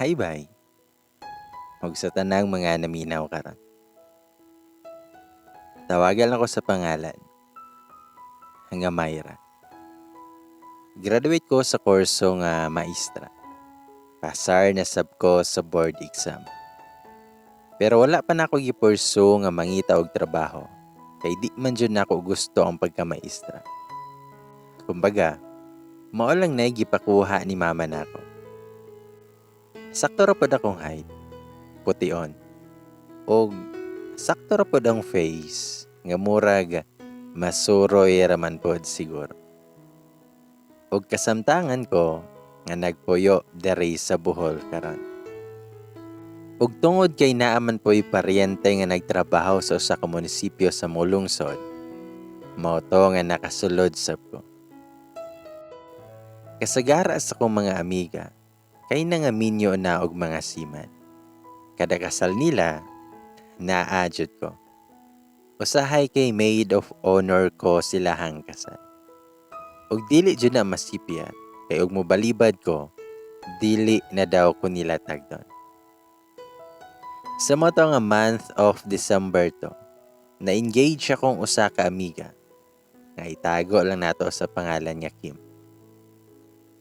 Hi bye. Ug sa tanang mga naminaw karon. Tawagan ako sa pangalan nga Myra. Graduate ko sa kurso nga maestra. Pasar na sab ko sa board exam. Pero wala pa na ako gipursu nga mangita og trabaho. Kay di man jud nako gusto ang pagka-maestra. Kumbaga, mao lang na gipakuha ni mama nako. Sakto ra pod akong height, pution. Og sakto ra pod ang face nga murag masuroy raman pod siguro. Og kasamtangan ko nga nagpuyo diri sa Bohol karon. Ug tungod kay naaman po'y paryente nga nagtrabaho sa usa ka munisipyo sa Mulungsod, mao to nga nakasulod sab ko. Kasagara sa kong mga amiga, kay nangaminyo na og mga siman. Kada kasal nila, naadyod ko. Usahay kay maid of honor ko silahang kasal. Og dili jud na masipya, kay og mobalibad ko, dili na daw ko nilatag doon. Sa mo nga month of December to, na-engage akong usa ka amiga. Nga itago lang nato sa pangalan niya Kim.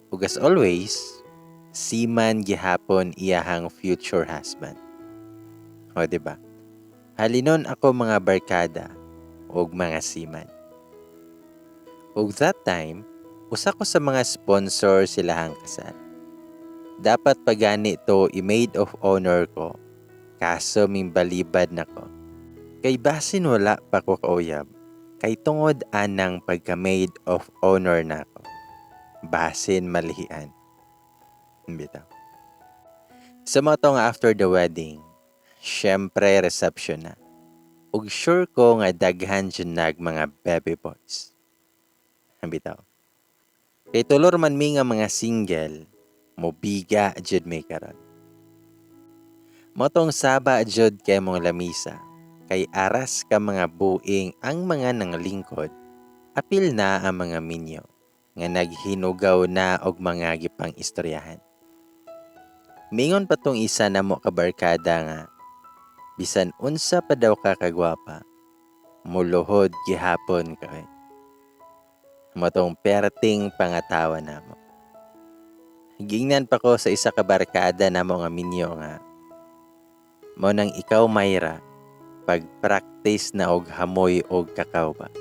Ug as always, seaman gihapon iyahang future husband. O diba? Halinon ako mga barkada ug mga seaman. Ug that time, usa ko sa mga sponsor silahang kasal. Dapat pagani to i-maid of honor ko, kaso mimbalibad na ko. Kay basin wala pa ko kauyab, kay tungod anang pagka-maid of honor na ko. Basin malihian. Bitaw. Sa mga nga after the wedding, syempre reception na. Ug sure ko nga daghan dyan mga baby boys. Bitaw. Kay tulor man mi nga mga single, mobiga jud may karon. Motong saba jud kay mong lamisa, kay aras ka mga buing ang mga nanglingkod, apil na ang mga minyo, nga naghinugaw na og mga gipang istoryahan. Mingon pa tong isa na mo kabarkada nga, bisan unsa pa daw ka kagwapa, muluhod gihapon kay. Motong perting pangatawa na mo. Gingnan pa ko sa isa kabarkada na mo nga minyo nga, mo nang ikaw Myra, pag-practice na og hamoy og kakao ba.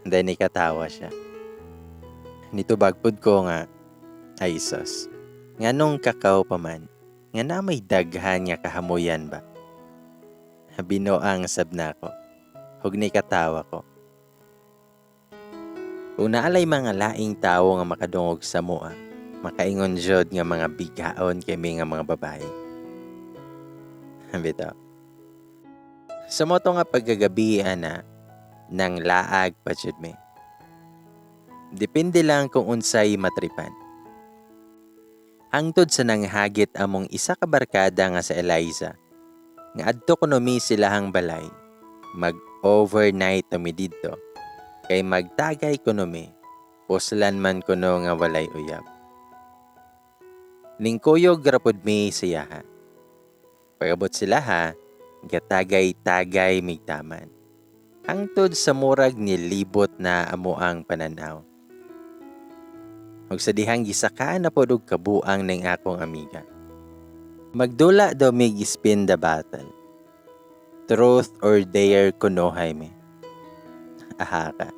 Then ikatawa siya. Nitubagpod ko nga, ay sus, nga nung kakao pa man, nga na may daghan nga kahamoyan ba. Binoang sab na ko, hug nikatawa ko. Kung naalay mga laing tao nga makadungog sa mua, makaingon jud nga mga bigaon kay may nga mga babae. Bitaw. Sa moto nga paggagabihan na, nang laag pa jud me. Depende lang kung unsay matripan. Hangtod sa nanghagit among isa ka barkada nga sa Eliza, nga adto kuno mi silahang balay, mag-overnight mi didto, kay magtagay kuno mi, puslan man kuno nga walay uyab. Lingkuyog rapod mi siyaha. Pagabot sila ha, gatagay-tagay migtaman. Hangtod sa murag nilibot na amo ang pananaw. Ug sa dihang gisakaan na pod og kabuang ning akong amiga. Magdula daw mig spin the battle. Truth or dare kunohay me. Aha ka.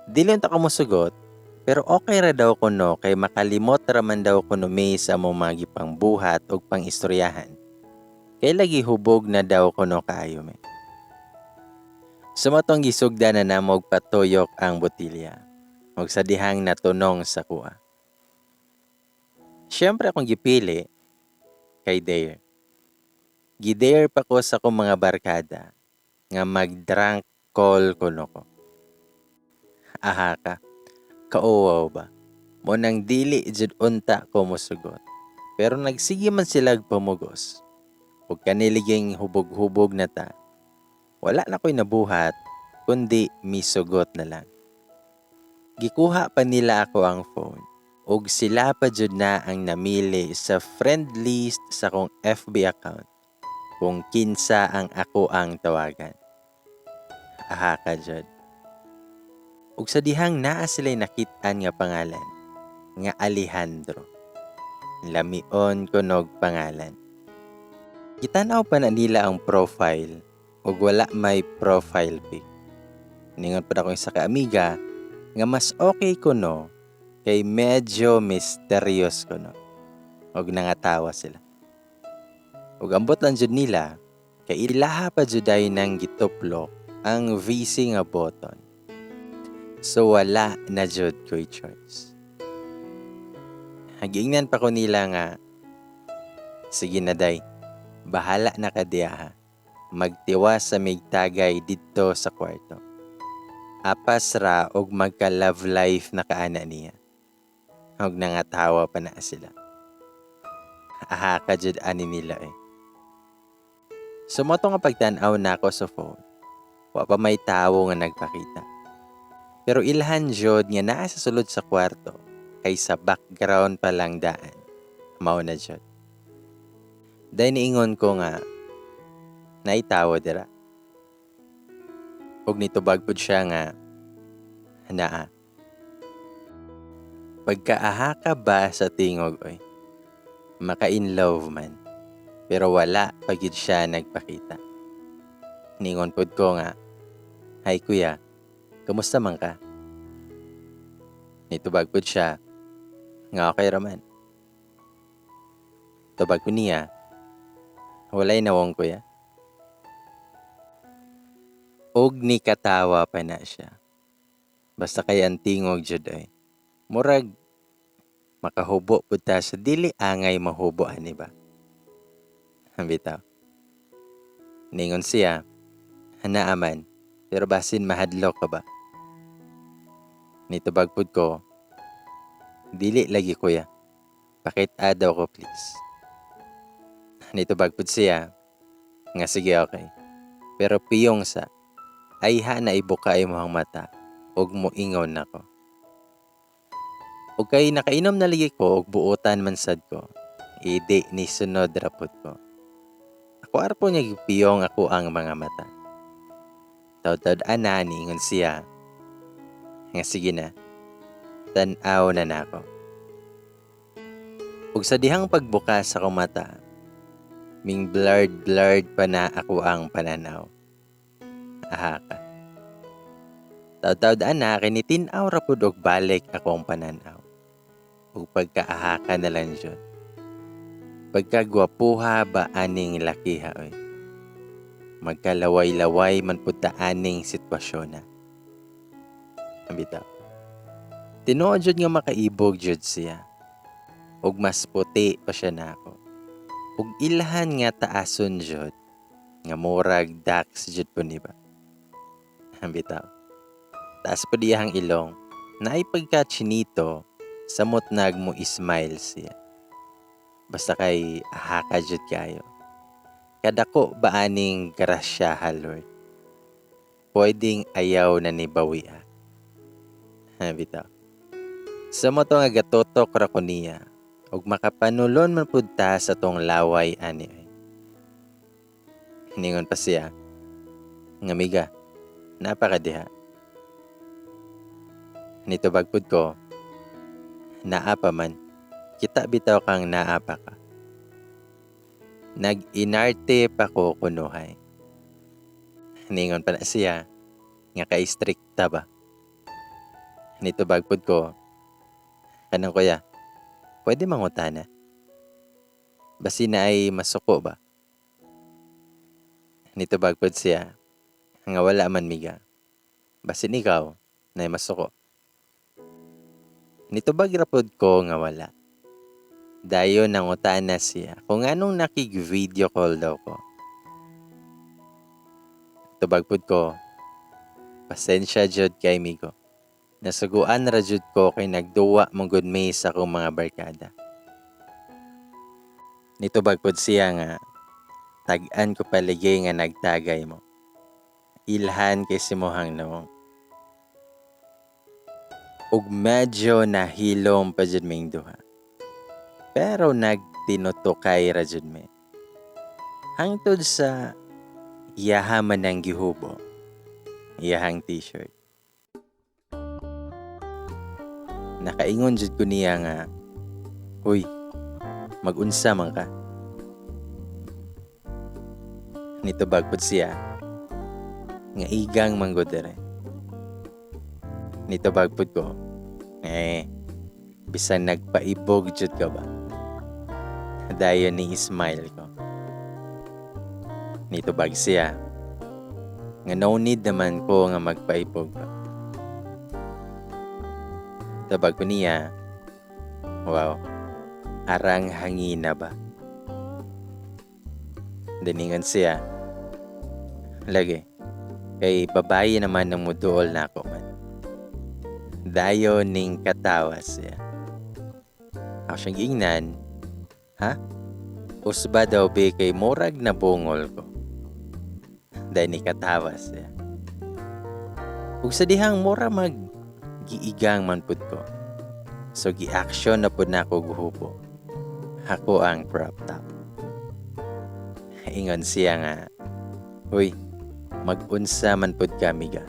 Dili ta ka mosugot, pero okay ra daw kuno kay makalimot ra man daw kuno me sa among mga gipang buhat og pang-istoryahan. Kay lagi hubog na daw kuno kaayo me. Sumatong gisugda na namog patuyok ang botilya. Ug sa dihang natunong sa kuha. Siyempre akong gipili kay Dare. Gidare pa ko sa kong mga barkada nga mag-drunk call kuno ko. Aha ka, kauwaw ba? Mo nang dili jud unta ko mosugot. Pero nagsige man sila pamugos. Ug kaniliging hubog-hubog na ta. Wala na ko'y nabuhat, kundi misugot na lang. Gikuha pa nila ako ang phone. ug sila pa jud na ang namili sa friend list sa kong FB account kung kinsa ang ako ang tawagan. Aha ka jud. Ug sa dihang naa sila'y nakit-an nga pangalan nga Alejandro. Lamion kunog pangalan. Kitanaw pa na nila ang profile ug wala may profile pic. Ningon pa ako sa kaamiga nga mas okay kuno kay medyo mysterious kuno. Ug nangatawa sila. Ug ambot lang jud nila kay ilaha pa jud ay nang gituplok ang VC nga button. So wala na jud ko'y choice. Hagiingnan pa ko nila nga, sige na day, bahala na ka diya ha. Magtiwa sa migtagay dito sa kwarto. Apas ra og magka-love life na kaana niya. Og nangatawa pa na sila. Aha ka jud ani nila eh. Sumoto nga pagtan-aw na ako sa phone. Wa pa may tawo nga nagpakita. Pero ilhan jud nga naa sa sulod sa kwarto kay sa background pa lang daan. Mao na jud. Dahil niingon ko nga, naitawo dira. Ug nitubag pud siya nga, naa. Pagkaaha ka ba sa tingog oy? Maka-in love man. Pero wala pagid siya nagpakita. Ningon pud ko nga, "Hi kuya, kamusta man ka?" Nitubag pud siya, nga okay raman. Tubag ko niya, walay nawong kuya. Og ni katawa pa na siya. Basta kay ang tingog jud ay. Murag makahubo pud ta sa dili angay mahubo ani ba? Bitaw. Ningon siya, "Hanaaman, pero basin mahadlok ka ba?" Nitubag pud ko, "Dili lagi kuya. Pakit-a daw ko please." Nitubag pud siya, nga sige okay. Pero piyong sa, ay ha na ibuka imong mata, ug moingon nako. Ug kay nakainom na ligi ko og buotan man sad ko, idi ni sunod rapod ko. Ako arpo niya gipiyong ako ang mga mata. Taud-taud ana niingon siya, nga sige na, tan-aw na nako. Ug sa dihang pagbukas sa akong mata, ming blurred pa na ako ang pananaw. Aha ka. Taud-taud ana kinitin-aw ra pud og balik akong pananaw. Ug pagkaaha ka na lang jud. Pagkagwapuha ba aning lakiha oy. Magkalaway-laway man pud ta aning sitwasyon na. Bitaw. Tinuod jud nga makaibog jud siya. Ug mas puti pa siya nako. Ug ilhan nga taason jud nga murag dax jud po ni ba. Bitaw. Taas pa diyang ilong, naay pagka-chinito, samot nag mo ismile siya. Basta kay ahaka jud kayo. Kadako ba aning grasya ha Lord? Pwedeng ayaw na ni bawiha. Bitaw. Samot nga gatotok ra ko niya, ug makapanulon man pud ta sa tong laway ani. Ningon pa siya, nga miga, napakadiha. Nitubag pud ko, naapa man, kita bitaw kang naapa ka. Nag-inarte pa ko kunuhay. Ningon pa na siya, nga ka-strikta ba. Nitubag pud ko, kanang kuya, pwede mangutana. Basi na ay masuko ba? Nitubag pud siya, nga wala man miga. Basin ikaw, na masuko. Nitubag rapod ko nga wala. Dayon nangutana siya kung anong nakig-video call daw ko. Tubag pud ko, pasensya jud kay migo. Nasuguan ra jud ko kay nagduwa mong good may sa akong mga barkada. Nitubag pud siya nga, tag-an ko paligay nga nagtagay mo. Ilhan kay simuhang nawong. ug medyo nahilom pa jud ming duha. Pero nagtinutukay ra jud mi. Hangtod sa iyahaman ng gihubo, iyahang t-shirt. Nakaingon jud ko niya nga, "Huy, mag-unsa man ka?" Nitubag pud siya, nga igang manggod dire. Nitubag pud ko, bisan nagpaibog jud ka ba? Dayon ni smile ko. Nitubag siya, nga no need naman ko nga magpaibog ka. Tabag ko niya, wow, arang hangina ba? Diningan siya, lagi, kay babae naman ng muduol na ako man. Dayo ning katawa siya. Ako siyang giingnan, ha? Usba daw be kay murag na bungol ko. Dahil ni katawa siya. Ug sa dihang mura giigang man pud ko. So gi-action na pud nako guhupo. Ako ang prop top. Ingon siya nga, "Uy, mag-unsa man pud kami ga."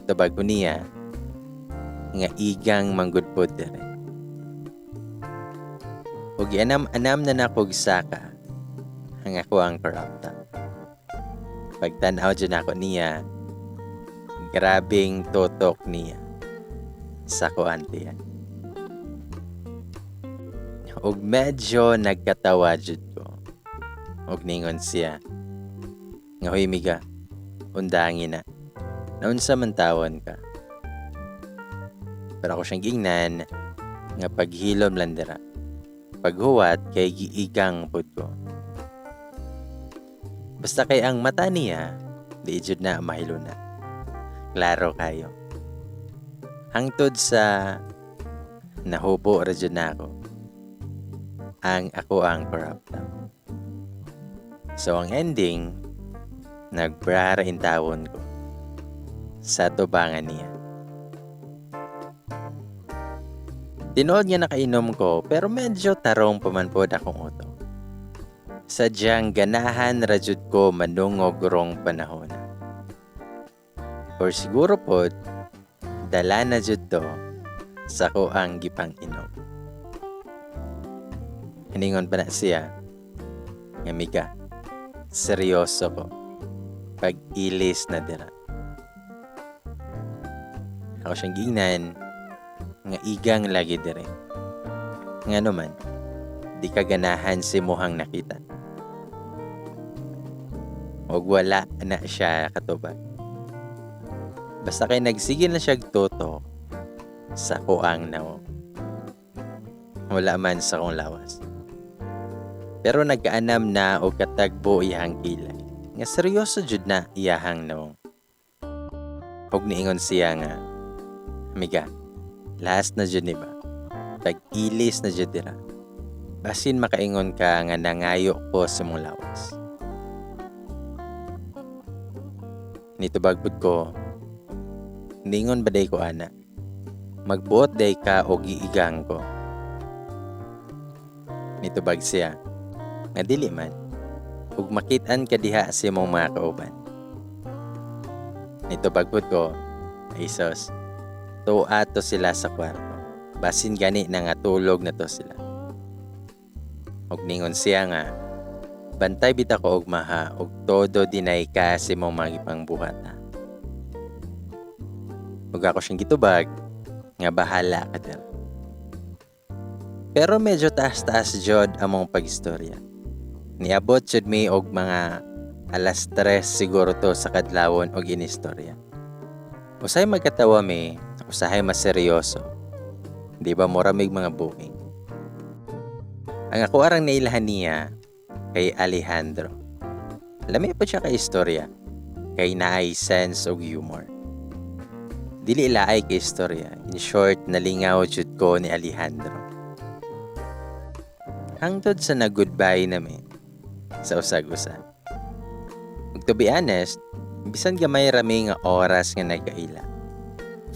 Tabag ko niya, nga igang manggod pud dire. Ug anam na nakog saka, ang ako ang crop top. Pagtanaw dyan ako niya, grabing totok niya sa kuante yan. Ug medyo nagkatawa jud ko. Ug ningon siya, nga, "Hoy miga, undangin na. Naunsa man tawon ka?" Pero ako siyang gingnan, nga paghilom lang dira. Paghuwat kay giigang pud ko. Basta kay ang mata niya, di jud na mahiluna. Klaro kayo. Hangtod sa nahubo ra jud na ako. Ako ang crop top. So ang ending, nagbra in tawon ko sa tubangan niya. Tinood niya nakainom ko, pero medyo tarong pamanpod akong uto. Sadyang ganahan rajud ko manungog rong panahon. Or siguro pod, dala na jud to sa ko ang gipang inom. Hiningon pa na siya, nga, "Mika, seryoso ko. Pag-ilis na dira." Ako siyang gingnan, nga igang lagi dire. Nga naman, di kaganahan si muhang nakita. Og wala na siya katubag. Basta kay nagsigil na siya toto sa kuang nawo. Wala man sa kong lawas. Pero nagkaanam na o katagbo iyahang kilay. Nga seryoso jud na iyahang nawo. Og niingon siya nga, "Amiga, last na jud ni ba? Pag-ilis na jud dira. Basin makaingon ka nga nangayo ko sa mong lawas." Nitubag pud ko, ningon ba day ko ana? Magbuot day ka o giigang ko. Nitubag siya, nga dili man. Ug makit-an ka diha sa imong mga kauban. Nitubag pud ko, "Ay sus, ato sila sa kwarto. Basin gani na nga tulog na to sila." Ug ningon siya nga, "Bantay bita ko og maha, og todo dinay ka sa imong mga gipangbuhat ha." Ug ako siyang gitubag, nga bahala ka dira. Pero medyo taas-taas jud among pagistorya. Niabot jud mi og mga 3:00 siguro to sa kadlawon og inistorya. Usahay magkatawa mi, usahay mas seryoso. Di ba moramig mga booking. Ang ako arang nailahan niya kay Alejandro. Lami po siya kay istorya, kay naay sense og humor. Dili laay kay istorya. In short, nalingaw jud ko ni Alejandro. Hangtod sa nag-goodbye namin sa usag-usag. Ug to be honest, bisan gamay rami nga oras nga nagkaila.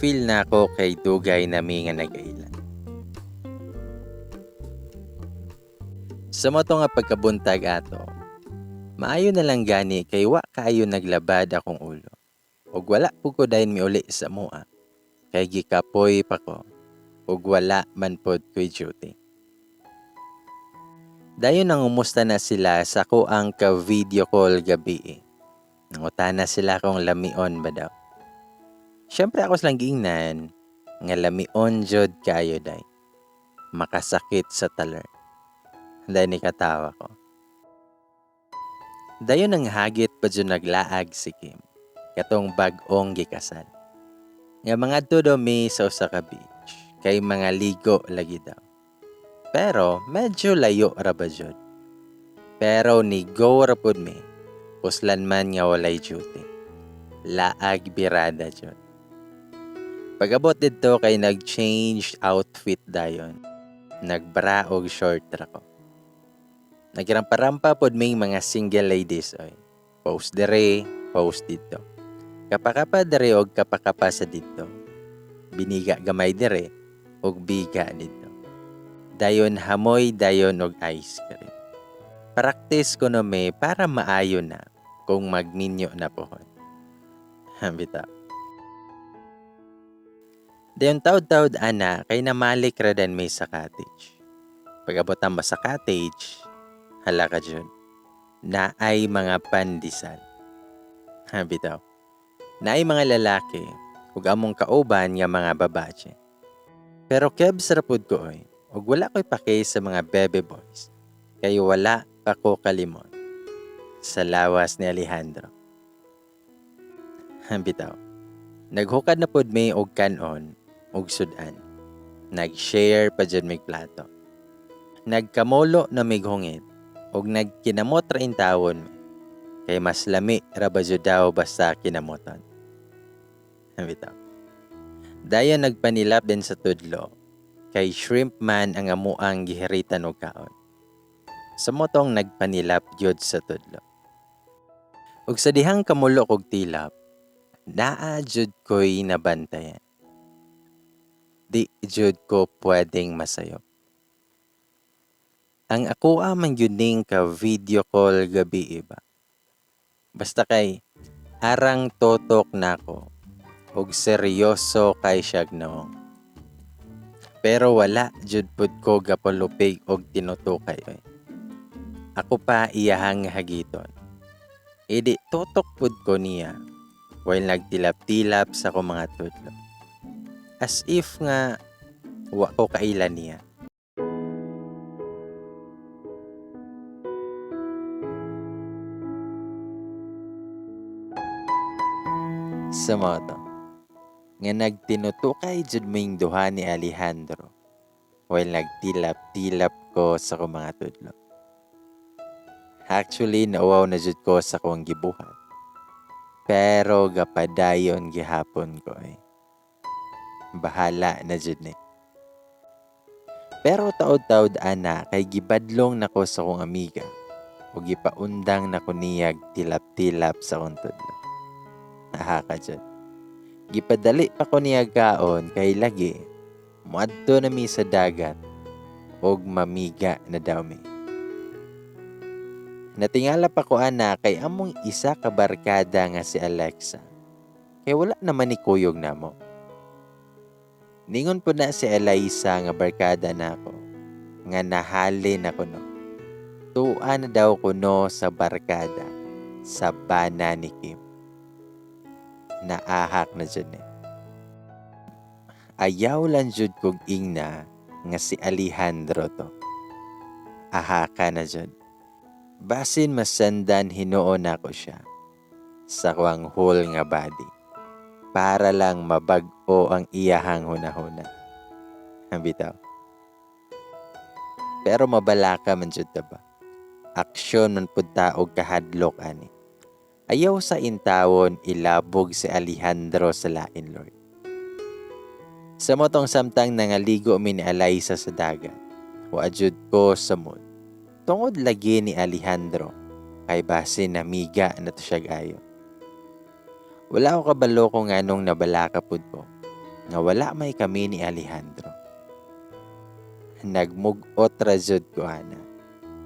Nag-feel na ako kay dugay na mi nga nagailan. Sa moto nga pagkabuntag ato, maayo na lang gani kay wa kaayo naglabad akong ulo. Ug wala pud ko dayon miuli sa mua. Kay gikapoy pa ko ug wala man pod ko'y duty. Dayon nangumusta na sila sa ko ang ka-video call gabi. Nangutana sila kung lamion ba daw. Siyempre ako lang giingnan nga lamion jud kayo day. Makasakit sa taler. Dahil nikatawa ko. Dayon ang hagit pa dyan naglaag si Kim. Katong bag-ong gikasal. Nga mga tudo mi sa usa ka beach. Kay mga ligo lagi daw. Pero medyo layo ra ba jud. Pero ni go ra pud mi. Puslan man nga walay duty. Laag birada jud. Pag-abot dito kay nag-change outfit dayon. Nagbra og short ra ko. Nagirampa-rampa pod may mga single ladies oy. Post dire, post dito. Kapakapa dire og kapakapa sa dito. Biniga gamay dire og biga dito. Dayon hamoy dayon og ice cream. Practice ko no me para maayo na kung magminyo na pohon. Bitaw. Dayon taud-taud ana kay namalik ra dan may sa cottage. Pag-abotan ba sa cottage, hala ka dyan, na ay mga pandesal. Bitaw. Na ay mga lalaki, ug among kauban nga mga babae. Pero kebs ra pud ko oy, ug wala ko'y pake sa mga baby boys. Kay wala pa ko kalimon sa lawas ni Alejandro. Bitaw. Naghukad na pud may og kanon og sudan. Nag-share pa dyan may plato. Nagkamolo na may hungit og nagkinamot ra intawon kay mas lami ra ba jud daw basta kinamoton. Bitaw. Dayon nagpanilap din sa tudlo kay shrimp man ang amuang gihiritan og kaon. Sa motong nagpanilap gyud sa tudlo. Ug sa dihang kamulo og tilap, naa jud ko'y nabantayan. Di jud ko pwedeng masayo. Ang ako man yun ning ka video call gabi iba. Basta kay arang totok na ko og seryoso kay siyag noong. Pero wala jud pud ko gapalupig og tinutukay oy. Ako pa iyahang hagiton. Idi totok pud ko niya while nagtilap-tilap sa ko mga tudlo. As if nga wa ko kailan niya. Sa moto, nga nagtinutukay jud ming duha ni Alejandro while nagtilap-tilap ko sa ko mga tudlo. Actually, nauwaw na jud ko sa kong gibuhat. Pero gapadayon gihapon ko eh. Bahala na jud ni. Pero taod-taod ana kay gibadlong nako sa kong amiga ug gipaundang nako niyag tilap-tilap sa kong tudlo. Aha ka jud. Gipadali pa ko niyag kaon kay lagi muadto na mi sa dagat ug mamiga na daw mi. Natingala pa ko ana kay among isa ka barkada nga si Alexa. Kay wala naman ni kuyog namo. Ningon po na si Eliza nga barkada na ako, nga nahalin ako no. Tuan na daw ko no sa barkada, sa bana ni Kim. Naahak na dyan eh. Ayaw lang jud kog ingna nga si Alejandro to. Ahaka na dyan. Basin masandan hinuon ako siya sa kuwang whole nga body. Para lang mabag-o ang iyahang hunahuna. Bitaw. Pero mabalaka man jud ta ba? Aksyon man pud ta og kahadlok ani. Ayaw sa intawon ilabog si Alejandro sa lain Lord. Sa motong samtang nangaligo mi ni Eliza sa dagat, wa jud ko sa mood. Tungod lagi ni Alejandro kay basin namiga na to siya gayo. Wala ako kabalo kung anong nabalaka pud ko. nga wala may kami ni Alejandro. Nagmugot ra jud ko ana.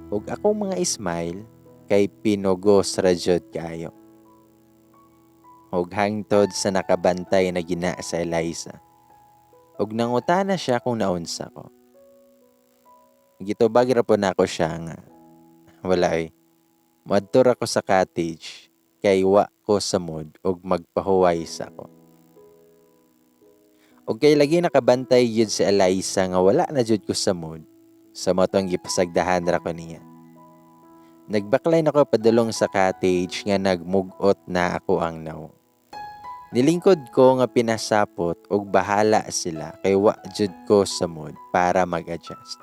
Ug akong mga smile kay pinugos ra jud kaayo. Ug hangtod sa nakabantay na gina sa Eliza. Ug nangutana siya kung naunsa ko. Gitubag ra po nako siya nga. Wala eh. Madto ako sa cottage kay wa ko sa mood ug magpahuway sa ko. Ug kay lagi nakabantay yun si Eliza nga wala na jud ko sa mood. Sa motong gipasagdahan ra ko niya. Nagbaklay na ko padulong sa cottage nga nagmugot na ako ang naw. Nilingkod ko nga pinasapot ug bahala sila kay wa jud ko sa mood para mag-adjust.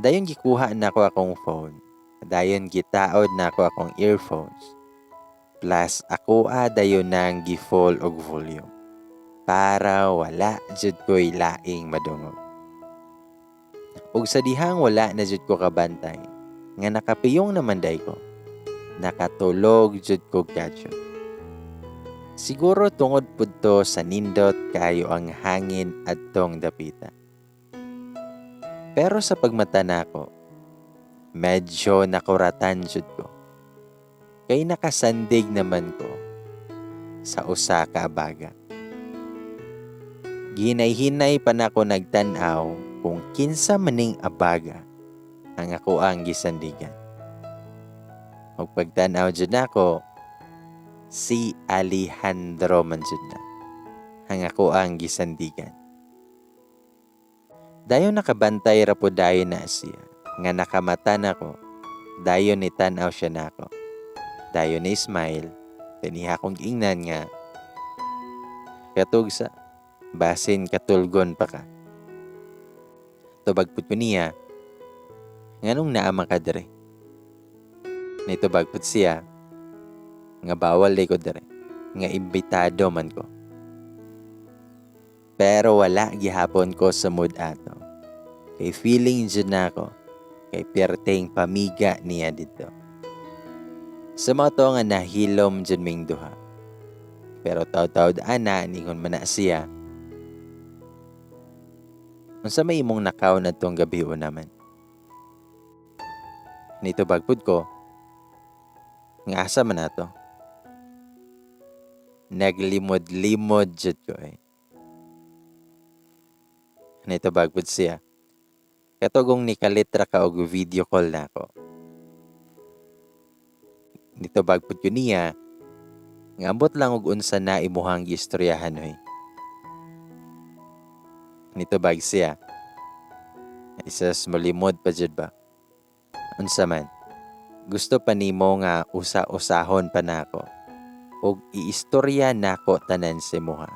Dayon gikuha na ko akong phone. Dayon gitaod na ko akong earphones. Plus ako dayon nang gi-full og volume para wala jud ko'y laing madungog. Ug sa dihang wala na jud ko kabantay nga nakapiyong naman day ko. Nakatulog jud ko gadget. Siguro tungod pud to sa nindot kayo ang hangin adtong dapita. Pero sa pagmata nako, medyo nakuratan jud ko. Kay nakasandig naman ko sa usa ka abaga. Ginay-hinay pa nako nagtan-aw kung kinsa maning abaga ang ako ang gisandigan. Ug pagtan-aw jud nako, si Alejandro man jud na ang ako ang gisandigan. Dayon nakabantay ra po dayon na siya nga nakamata nako. Dayon ni tan-aw siya nako. Dayon ni smile. Taniha kong ingnan nga katug sa basin katulgon pa ka. Tubag pud ko niya nganong naama ka dire. Nitubag pud siya nga bawal day ko dire nga imbitado man ko. Pero wala gihapon ko sa mood ato. Kay feeling jud na ako kay perteng pamiga niya dito. Sa mga to nga nahilom jud ming duha. Pero taw-taw ana ningon man na siya. Unsa may imong nakaw na tong gabi o naman? Nitubag pud ko nga asa man nato. Naglimod-limod jud ko eh. Nitubag pud siya. Katugong nikalitra ka og video call na ako. Nitubag pud ko niya nga ambot lang og unsa na imuhang gistoryahan hoy. Nitubag siya. Isas malimod pa jud ba? Unsa man? Gusto pa nimo nga usa-usahon pa nako ug iistorya nako tanan si muha.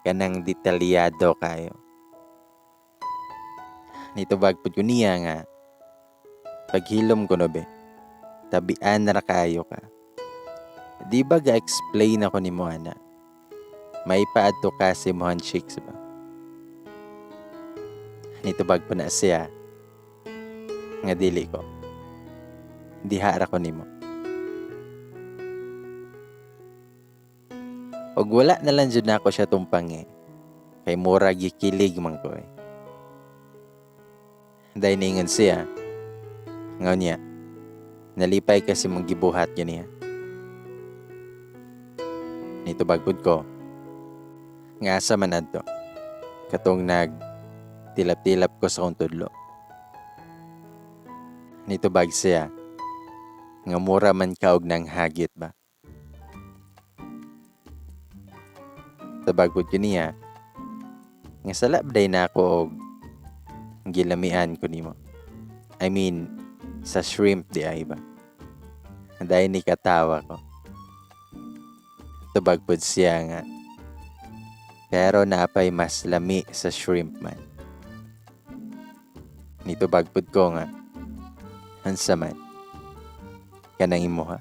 Kanang detalyado kayo. Nitubag pud ko niya nga paghilom ko no be. Tabian na kayo ka. Di ba ga-explain ako ni mo ana? May paadto ka si mohan chicks ba? Nitubag po na siya nga dili ko. Dihara ko nimo. Og wala na lang jud nako siya tumpang eh. Kay mura gikilig man ko eh. Dahil ningon siya. Ngaw niya. Nalipay kasi mong gibuhat yun niya. Nitubag pud ko. Nga asa man adto. Katong tilap-tilap ko sa kong tudlo. Nitubag siya. Nga mura man ka og nang hagit ba? Tabag pud ko niya. Nga salabday na ako og gilamian ko nimo. I mean, sa shrimp di ay ba? Dahil ni katawa ko. Tubag pud siya nga. Pero napay mas lami sa shrimp man. Nitubag pud ko nga. Hansa man. Kanang imuha.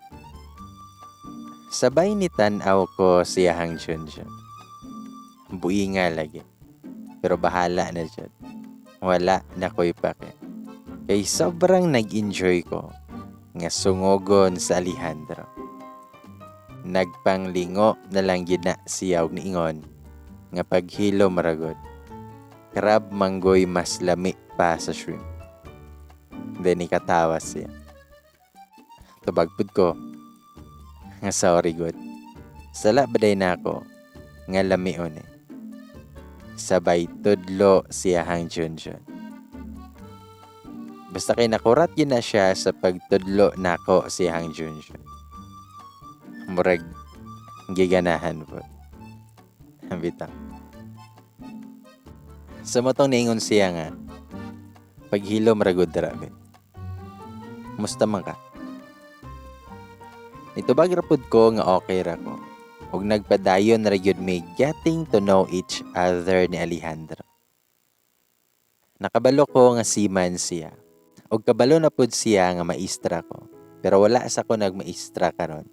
Sabay ni tan-aw ko siyahang Junjun. Buhi nga lagi. Pero bahala na dyan. Wala na ko'y pake. Kay sobrang nag-enjoy ko nga sungogon sa Alejandro. Nagpanglingo na lang gina siyaw ni ingon nga paghilo maragod. Crab manggoy mas lami pa sa shrimp. Then ikatawa siya. Tubagpud ko nga sorry good. Sala baday na ako nga lamion eh. Sabay tudlo siya hang Junjun. Basta kay nakurat yun na siya sa pagtudlo nako si hang Junjun. Murag giganahan po. Bitaw. Sa motong niingon siya nga, paghilo maragod darabi. Musta man ka? Itubag rapod ko nga okay ra ko. Ug nagpadayon ra gyud may getting to know each other ni Alejandro. Nakabalo ko nga seaman siya. Ug kabalo na pud siya nga maestra ko. Pero wala sa ko nagmaestra karon.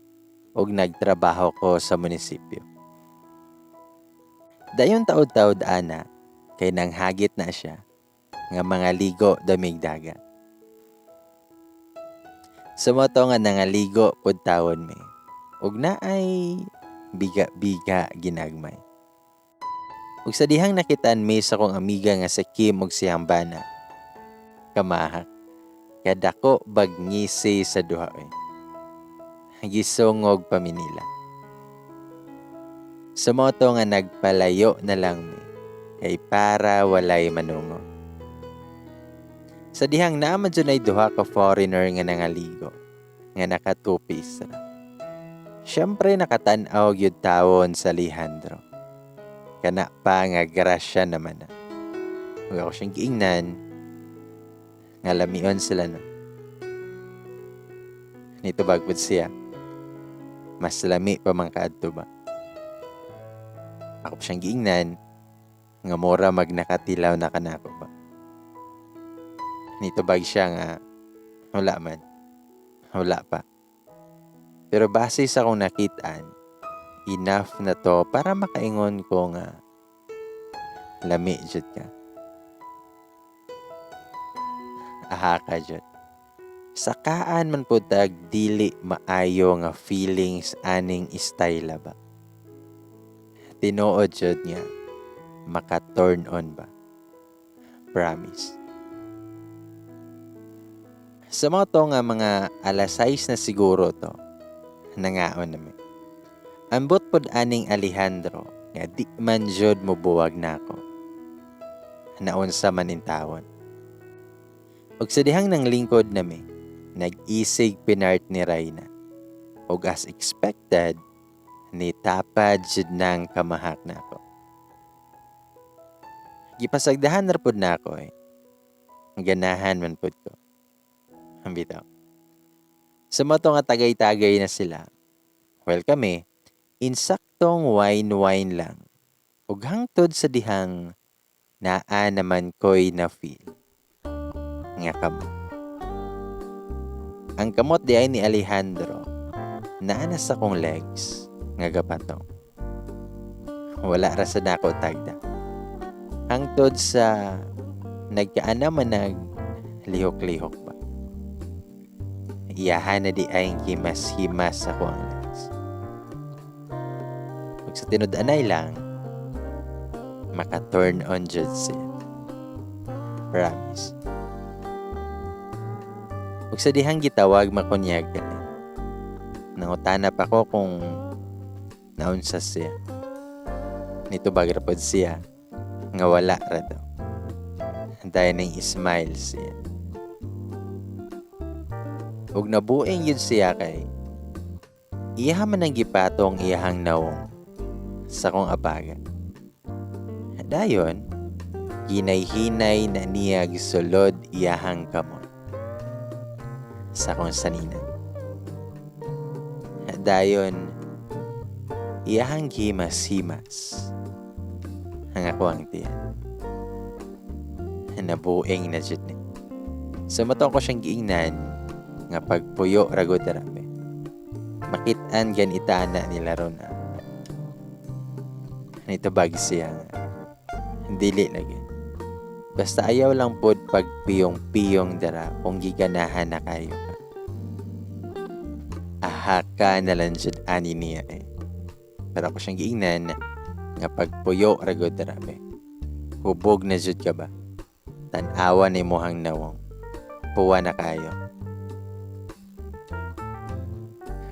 Ug nagtrabaho ko sa munisipyo. Dayon taod-taod ana kay nanghagit na siya nga mga ligo damig dagat. Sumoto nga nangaligo pud tawon mi. Ug naay biga-biga ginagmay. Ug sa dihang nakitaan mi sa kong amiga nga sa Kim ug siyang bana. Kamahak kadako bagngisi sa duha eh. Gisungog pa mi nila. Sumoto nga nagpalayo na lang mi kay para walay manungo. Sa dihang naman dyan ay duha ka foreigner nga nangaligo, nga nakatupis ra. Siyempre nakatanaw gyud tawon sa Alejandro. Kana pa nga grasya naman na. Huwag ako siyang giingnan, nga lamion sila no. Nito bagpud siya, mas lami pa man kaadto ba. Ako siyang giingnan, nga mora magnakatilaw na kanako ba. Nito bag siya nga, wala man. Wala pa. Pero base sa akong nakitaan, enough na to para makaingon ko nga lami jud ka. Aha ka jud. Sakaan man po tag dili maayo nga feelings aning istayla ba. Tinuod jud nga maka-turn on ba. Promise. Sa mga to nga mga alas 6 na siguro to, nangaon namin. Ambot pod aning Alejandro, nga di man jud mo buwag na ako. Naunsa man in tawon. Ug sa dihang nang lingkod nami, nag-isig pinart ni Rayna. Ug as expected, ni tapad jud nang kamahak na ako. Gipasagdahan ra pod na ako eh. Ganahan man pod ko. Bitaw. Sa mato nga tagay-tagay na sila. Well kami, insaktong wine lang. Ug hangtod sa dihang naa naman ko'y na feel. Nga kamot. Ang kamot di ay ni Alejandro, naana sa kong legs, nga gapatong. Wala ra sa dako tagda. Hangtod sa nagkaana man nag lihok-lihok ba. Iyahan na di ay himas-himas ako ang legs. Pag sa tinud-anay lang, maka-turn on jud siya. Promise. Pag sa dihang gitawag makunyag ka na. Nangutanap ako kung naunsa siya. Nito bagrapod siya, nga wala ra daw. Dahil nang smile siya. Ug nabuing yun siya kay iyaha man ang gipatong iyahang nawong sa kong abaga. Dayon, hinay-hinay na niya gisulod iyahang kamot sa kong sanina. Dayon, iyahang himas-himas ang ako ang tiyan. Nabuing na jud ni. Sa matong ko siyang giingnan nga pagpuyo ragod darami. Makit-an ganita na nila ron na. Nito bag siya nga. Dili lagi. Basta ayaw lang pod pagpiyong-piyong dara kung giganahan na kayo ka. Aha ka na lang jud ani niya eh. Pero ako siyang giingnan nga pagpuyo ragod rabe. Hubog na jud ka ba? Tan-awa ni mohang nawong. Puwa na kayo.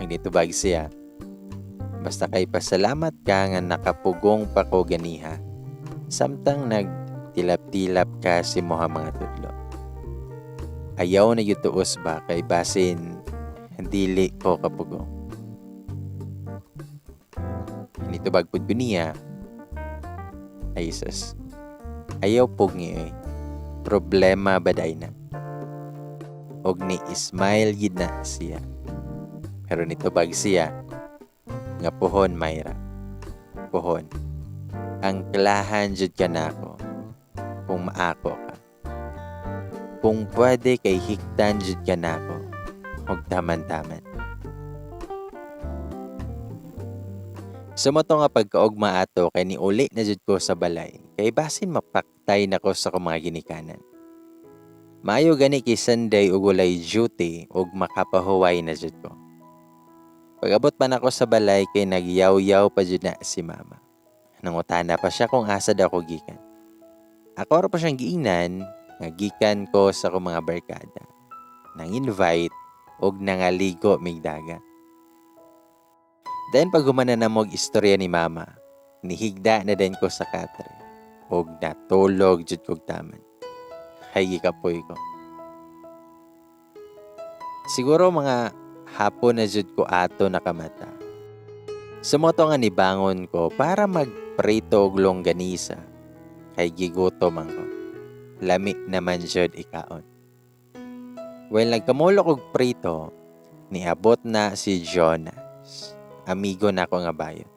Ang nitubag siya, basta kay pasalamat ka nga nakapugong pa ko ganiha. Samtang nagtilap-tilap ka si moha mga tudlo. Ayaw na yutuos ba kay basin dili ko kapugong. Nitubag pud ko niya, ay sus. Ayaw pug ni problema baday na. Og ni Ismail gid na siya. Pero nitubag siya nga puhon Mayra. Puhon. Ang klahan jud ka nako kung maako ka. Kung pwede kay hiktan jud ka nako og taman-taman. Sumoto nga pagkaugma ato kay niuli na jud ko sa balay kay basin mapaktay nako sa akong mga ginikanan. Maayo gani kay Sunday ug walay duty ug makapahuway na jud ko. Pag-abot pa nako sa balay kay nagyaw-yaw pa jud na si mama. Nangutana pa siya kung asa daw ko gikan. Ako ra pa siyang giingnan nga gikan ko sa akong mga barkada. Nang invite og nangaligo mig dagat. Then pag humana na mog istorya ni mama, nihigda na din ko sa katre. Og natulog jud kog taman. Hay gikapoy ko. Siguro mga hapon na jud ko ato nakamata. Sumoto nga nibangon ko para magprito og longganisa. Kay gigutom man ko. Lami naman jud ikaon. Well, nagkamulok og prito, niabot na si Jonas. Amigo na ko nga bayo.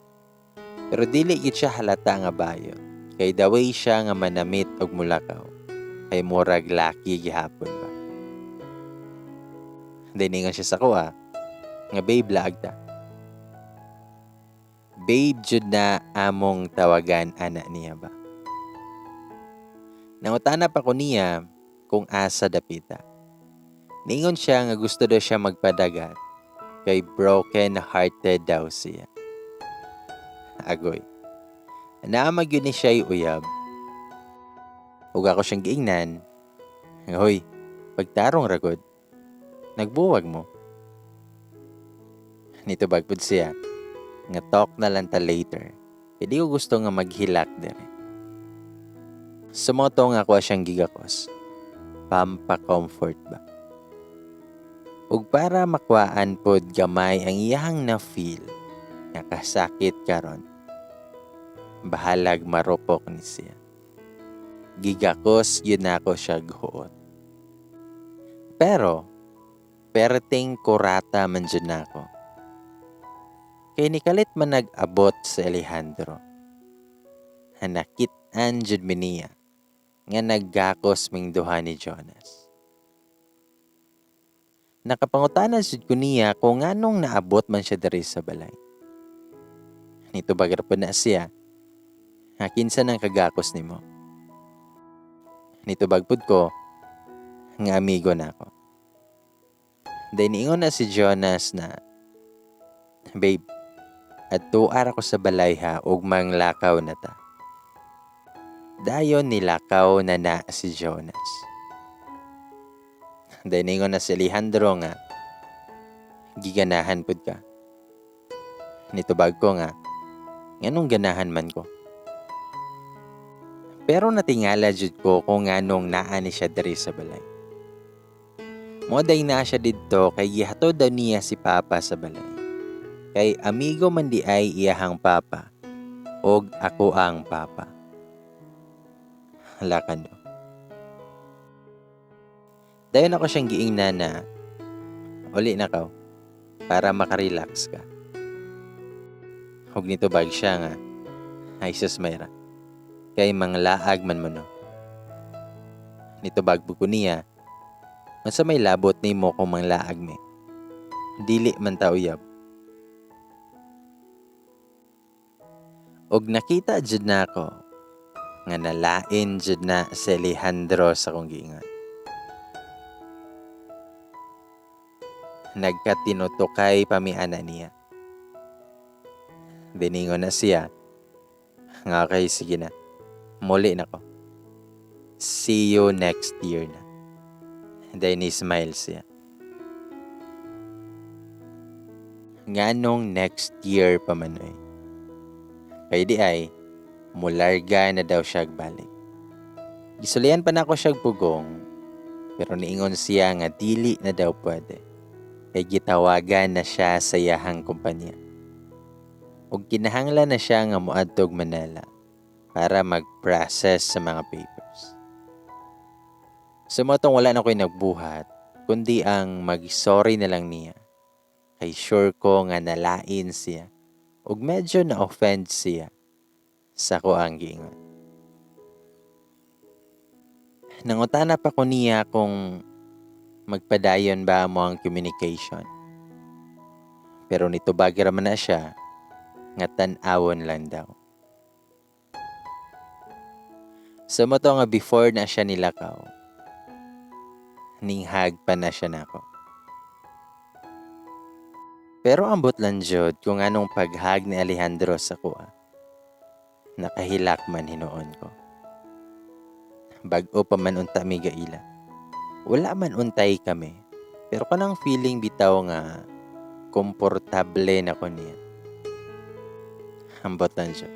Pero dili gid siya halata nga bayo. Kay the way siya nga manamit og mulakaw. Kay murag laki gihapon ba. Diningon siya sa kuha. Nga babe laag ta. Babe jud na among tawagan ana niya ba. Nangutana pa ko niya kung asa dapita. Ningon siya nga gusto daw siya magpadagat. Kay broken-hearted daw siya. Agoy. Naamag yun ni siya'y uyab. Ug ako siyang giingnan. Hoy, pagtarong ragod. Nagbuwag mo. Nitubag pud siya. Nga talk na lang ta later. Kaya di ko gusto nga maghilak din. Sumoto nga ako siyang gigakos. Pampa-comfort ba? Ug para makuhaan pod gamay ang iyang na-feel nga kasakit karon. Bahalag marupok ni siya. Gigakos yun ako siya guot. Pero, perting kurata man dyan ako. Kay nikalit man nag-abot sa Alejandro. Hanakitan dyan niya nga naggakos ming duha ni Jonas. Nakapangutanan jud ko niya kung anong naabot man siya diri sa balay. Nitubag ra po na siya. Kinsa nang kagakos nimo? Nitubag pud ko nga amigo na ako. Then ingon na si Jonas na, babe, adtuar ako sa balay ha ug manglakaw na ta. Dayon nilakaw na si Jonas. Then ingon na si Alejandro nga, giganahan pud ka. Nitubag ko nga, nganong ganahan man ko. Pero natingala jud ko kung nganong naa ni siya diri sa balay. Moday na siya didto kay gihatod daw niya si Papa sa balay. Kay amigo man di ay iyahang Papa, og ako ang Papa. Halakan do. Dayon ako siyang giingnan na uli na ka para makarelax ka. Huwag nito bag siya nga. Ay sus Mayra. Kay manglaag man mo no. Nito bag ko niya. Masa may labot ni mo kung manglaag me. Dili man ta uyab. Og nakita jud na ako nga nalain jud na si Alejandro sa kong giingon. Nagkatinutukay pamiana niya. Diningon na siya. Okay, sige na. Muli na ko. See you next year na. Then smile siya. Nganong next year pa man eh. Kay di ay, mularga na daw siya balik. Gisulian pa na ako siya pugong, pero niingon siya nga dili na daw pwede. Kay gitawagan na siya sa iyahang kumpanya. Ug kinahanglan na siya nga moadtog Manila para mag-process sa mga papers. Sumotong wala na ko'y nagbuhat, kundi ang mag-sorry na lang niya. Kay sure ko nga nalain siya ug medyo na-offend siya sa ko ang giingon. Nangutana pa ko niya kung magpadayon ba mo ang communication. Pero nitubag raman na siya nga tan-awon lang daw. So mo to nga before na siya nilakaw, ninghag pa na siya nako. Pero ambot lang jud kung anong paghag ni Alejandro sa kuha. Nakahilak man hinuon ko. Bag-o pa man unta mi gaila. Wala man untay kami. Pero kanang feeling bitaw nga komportable na ko niya. Ambot lang jud.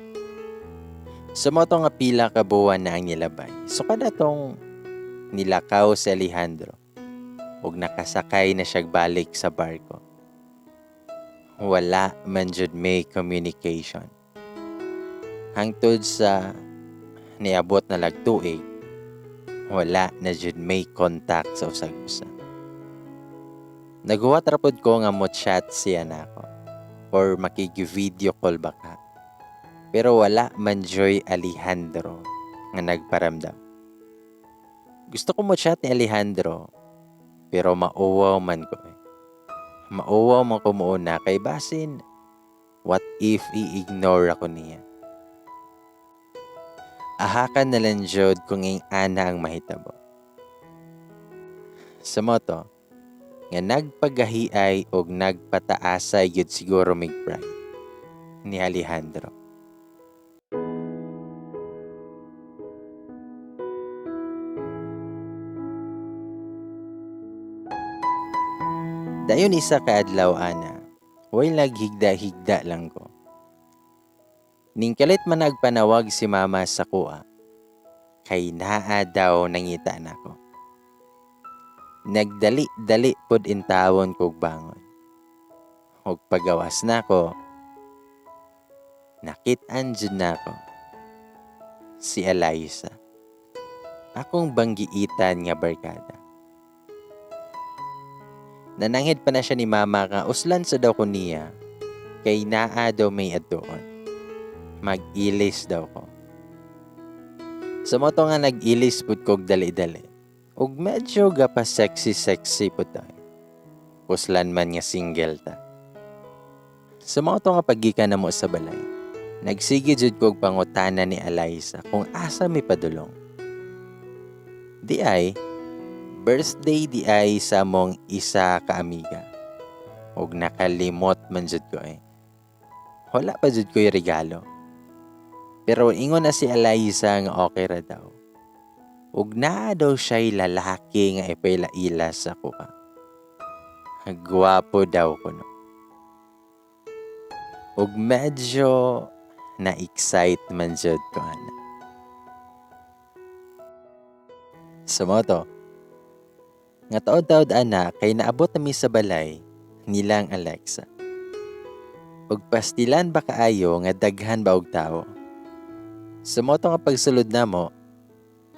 Sumoto nga pila ka buwan na ang nilabay. So kada tong nilakaw si Alejandro ug nakasakay na siya balik sa barko. Wala man jud may communication. Hangtod sa niabot na lagtuig, wala na jud may contact sa usag-usa. Naguwat rapod ko nga mo chat siya nako or makigi-video call baka. Pero wala man joy Alejandro nga nagparamdam. Gusto ko mo chat ni Alejandro pero mauwaw man ko eh. Mauwaw man ko muna kay basin what if i-ignore ako niya. Ahakan na lang jud kung ang ana ang mahitabo. Sa moto, nga nagpagahiay og nagpataasay yun siguro mig pride ni Alejandro. Dayon isa ka adlaw ana, way naghigda-higda lang ko. Ning kalit man nagpanawag si mama sa kuha, kay naa daw nangita nako. Nagdali-dali pod intawon kog bangon. Og pagawas nako, nakit-an jud nako si Eliza. Akong banggiitan nga barkada. Nanangid pa na siya ni mama nga uslan sa daw ko niya kay naa daw may adtoon. Mag-ilis daw ko. Sa moto nga nag-ilis pud kog dali-dali. Ug medyo gapa sexy pud tayo. Uslan man nga single ta. Sa moto nga paggikan na mo sa balay, nagsige jud kog pangutana ni Eliza kung asa mi padulong. Di ay, birthday di ay sa mong isa ka amiga. Ug nakalimot man jud ko eh. Wala pa jud ko'y regalo. Pero ingon na si Eliza nga okay ra daw. Ug naa daw siya'y lalaki nga ipailaila sa kuha. Gwapo daw ko no. Ug medyo na-excite man jud ko ana. Sa moto, nga taod-taod ana kay naabot nami sa balay nilang Alexa. Ug pastilan ba kaayo nga daghan ba og tao? Sa moto nga pagsulod namo,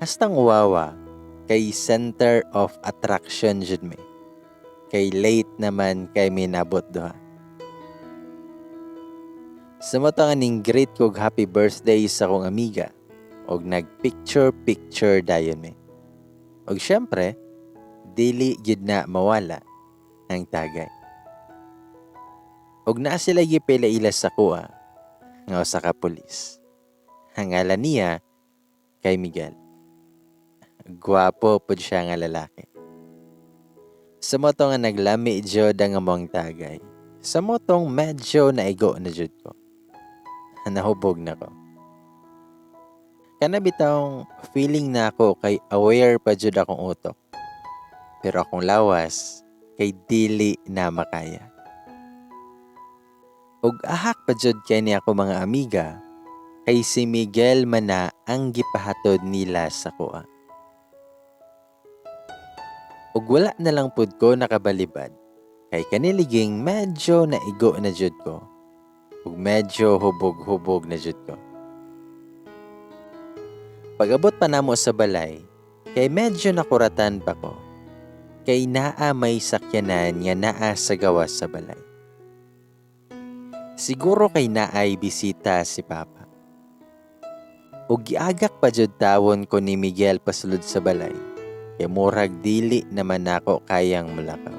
hastang uwawa kay center of attraction jud mi. Kay late naman kay minabot doha. Sa moto nga ning greet kog happy birthday sa akong amiga og nagpicture dayon mi. Og syempre, dili gid na mawala ang tagay. Og naa sila gipila-ila sa kuha nga usa ka pulis. Ang ngalan niya kay Miguel. Gwapo pud siya nga lalaki. Sa moto nga naglami jud ang among tagay. Sa motong medyo naigo na jud ko. Nahubog na ko. Kana bitawng feeling na ako kay aware pa jud akong utok. Pero akong lawas kay dili na makaya. Ug ahak pa jud kay ni ako mga amiga kay si Miguel man na ang gipahatod nila sa kuha. Ug wala na lang pud ko nakabalibad kay kaniliging medyo naigo na jud ko. Ug medyo hubog-hubog na jud ko. Pag-abot pa namo sa balay, kay medyo nakuratan pa ko. Kay naa may sakyanan nga naa sa gawas sa balay. Siguro kay naay bisita si Papa. Ug giagak pa jud tawon ko ni Miguel pasulod sa balay. Kay murag dili naman ako kayang mulakaw.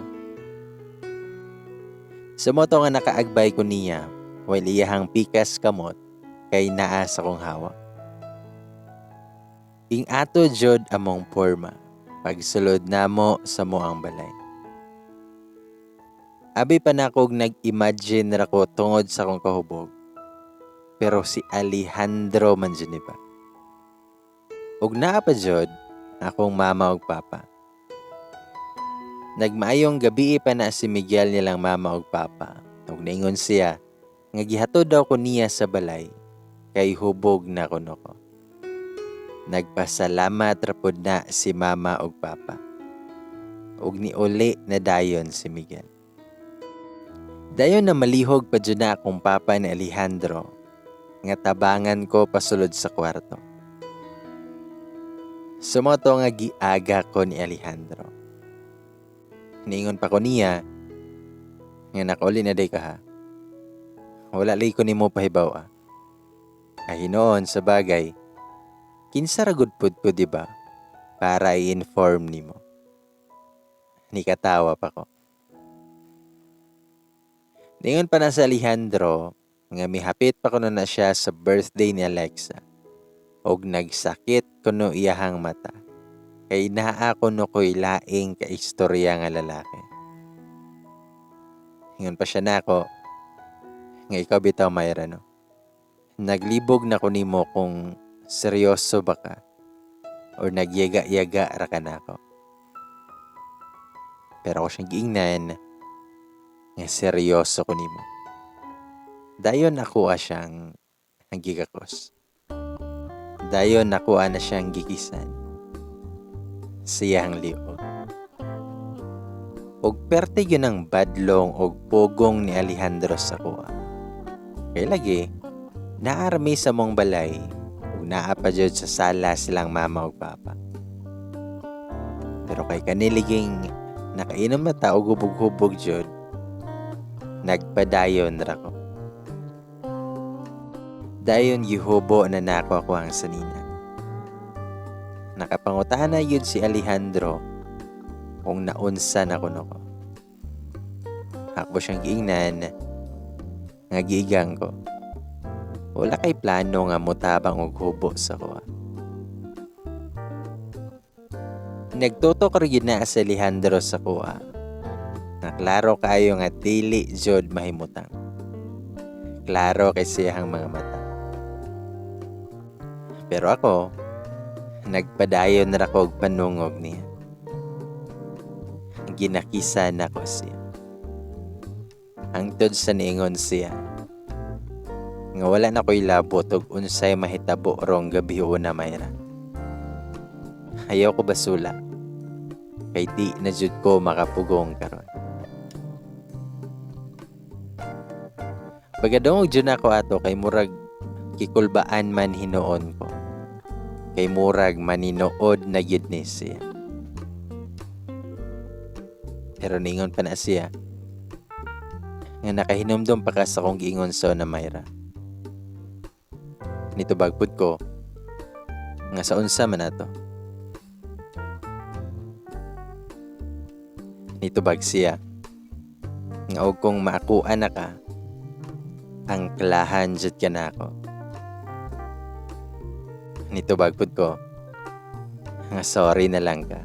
Sa moto nga nakaagbay ko niya, while iyahang pikas kamot, kay naa sa kong hawak. Ing ato jud among porma, pagsulod namo sa moang balay. Abi pa na kog nag-imagine ra ko tungod sa kong kahubog. Pero si Alejandro man jud ni ba. Ug naa pa jud akong mama ug papa. Nagmaayong gabi pa na si Miguel nilang mama ug papa. Ug naingon siya nga gihatod daw ko niya sa balay kay hubog na kuno ko. Nagpasalamat ra pud na si mama ug papa. Ug niuli na dayon si Miguel. Dayon na malihog pa jud na akong papa ni Alejandro nga tabangan ko pasulod sa kwarto. Sumoto nga giaga ko ni Alejandro. Niingon pa ko niya nga nakauli na day ka ha. Wala lay ko nimo pahibaw ah. Ay noon sa bagay, kinsa ra gud pud ko diba para i-inform nimo. Nikatawa pa ko. Niingon pa na sa Alejandro nga mihapit pa kuno na siya sa birthday ni Alexa. Og nagsakit kuno iyahang mata. Kay naa kuno ko'y laing ka istorya nga lalaki. Ingon pa siya nako nga ikaw bitaw Mayra no. Naglibog na ko nimo kung seryoso ba ka or nagyaga-yaga ra ka nako. Pero ako siyang giingnan nga seryoso ko nimo. Dayon nakuha siyang gigakos. Dayon nakuha na siyang gikisan. Siyang liog. Og perte yun ang badlong og pugong ni Alejandro sa kuha. Kaya lagi, naarami sa mong balay ug naa pa jud sa sala silang mama ug papa. Pero kay kaniliging nakainom na ta og hubog-hubog jud, nagpadayon ra ko. Dayon gihubo na nako ako ang sanina. Nakapangutana yun si Alejandro kung naunsa na kuno ko. Ako siyang giingnan nga giigang ko. Wala kay plano nga mutabang og hubo sa kuha. Nagtutok ra gyud na si Alejandro sa kuha. Naklaro kayo nga dili jud mahimutang. Klaro kay siyang mga mata. Pero ako, nagpadayon na ako og panungog niya. Ginakisan ako siya. Hangtod sa niingon siya, nga wala na ko'y labot og unsay mahitabo rong gabi una Mayra. Ayaw ko basula, kay di na jud ko makapugong karon. Pagadungog jud ako ato kay murag kikulbaan man hinuon ko. Kay murag maninood na gyud ni siya. Pero ningon pa na siya nga nakahinumdum pa ka sa kong giingon so na Mayra. Nito bagpud ko nga sa unsa man nato. Nito bag siya nga og kung maakuan na ka ang klahan jud ka na ako. Nito bagpud ko nga sorry na lang ka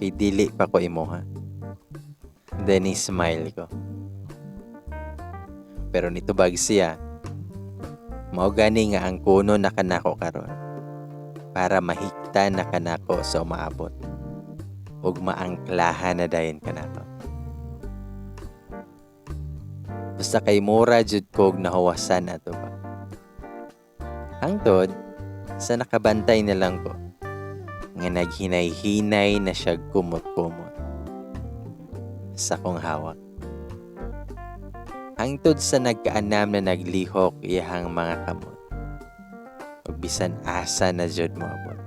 kay dili pa ko imuha. Then smile ko. Pero nito bag siya mao gani nga ang kuno na kanako karon para mahikta na kanako sa umaabot ug maangklahan na dayon kanako. Basta kay mura jud kog nahawasan ato ba. Hangtod sa nakabantay na lang ko nga naghinay-hinay na siya kumot-kumot sa kong hawak. Hangtod sa nagkaanam na naglihok iyahang mga kamot ug bisan asa na jud moabot.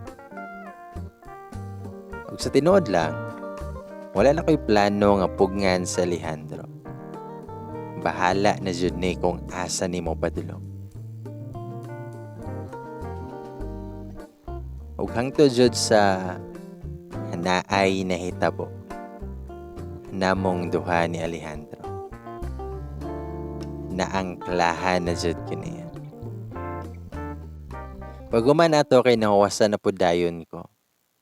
Ug sa tinuod lang, wala na ko'y plano nga pugngan sa Alejandro. Bahala na jud ni kung asa nimo padulong. Ug hangtod jud sa naay nahitabo namong duha ni Alejandro. Naangklahan na jud kiniya. Paguman ato kay nahawasan na pud dayon ko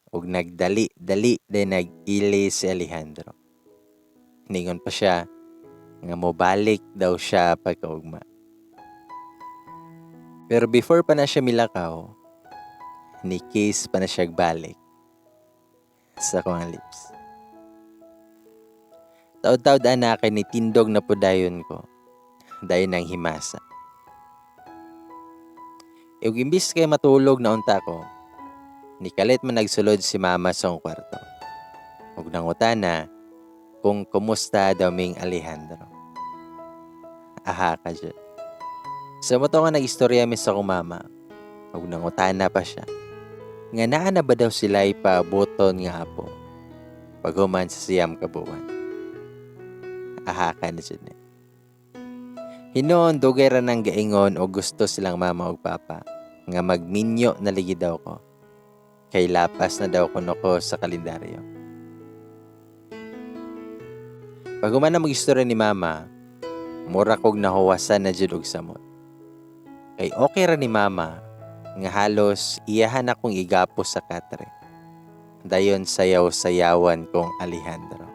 ug nagdali-dali din nag-ili si Alejandro. Ningon pa siya nga mobalik daw siya pagkaugma. Pero before pa na siya milakaw, ni kiss pa na siya balik sa kong lips. Taod-taod ana kay ni tindog na po dayon ko. Dayon ng himasa. Ug imbis kay matulog na unta ko, nikalit man nagsulod si mama sa kwarto. Ug nangutana kung kumusta daw ming Alejandro. Aha ka dyan. Sa moto nga nag-istorya mi sa kong mama, ug nangutana pa siya, nga naa na ba daw sila ipabuton nga apo, paguman sa siyam kabuwan. Aha ka na dyan eh. Hinoon dugay ra nang gaingon o gusto silang mama ug papa nga magminyo na ligi daw ko. Kay lapas na daw kuno ko sa kalendaryo. Pag human na mag-istorya ni mama, mura kog nahuwasan na jud og samot. Kay okay ra ni mama nga halos iyahan akong igapos sa katre. Dayon sayaw-sayawan kong Alejandro.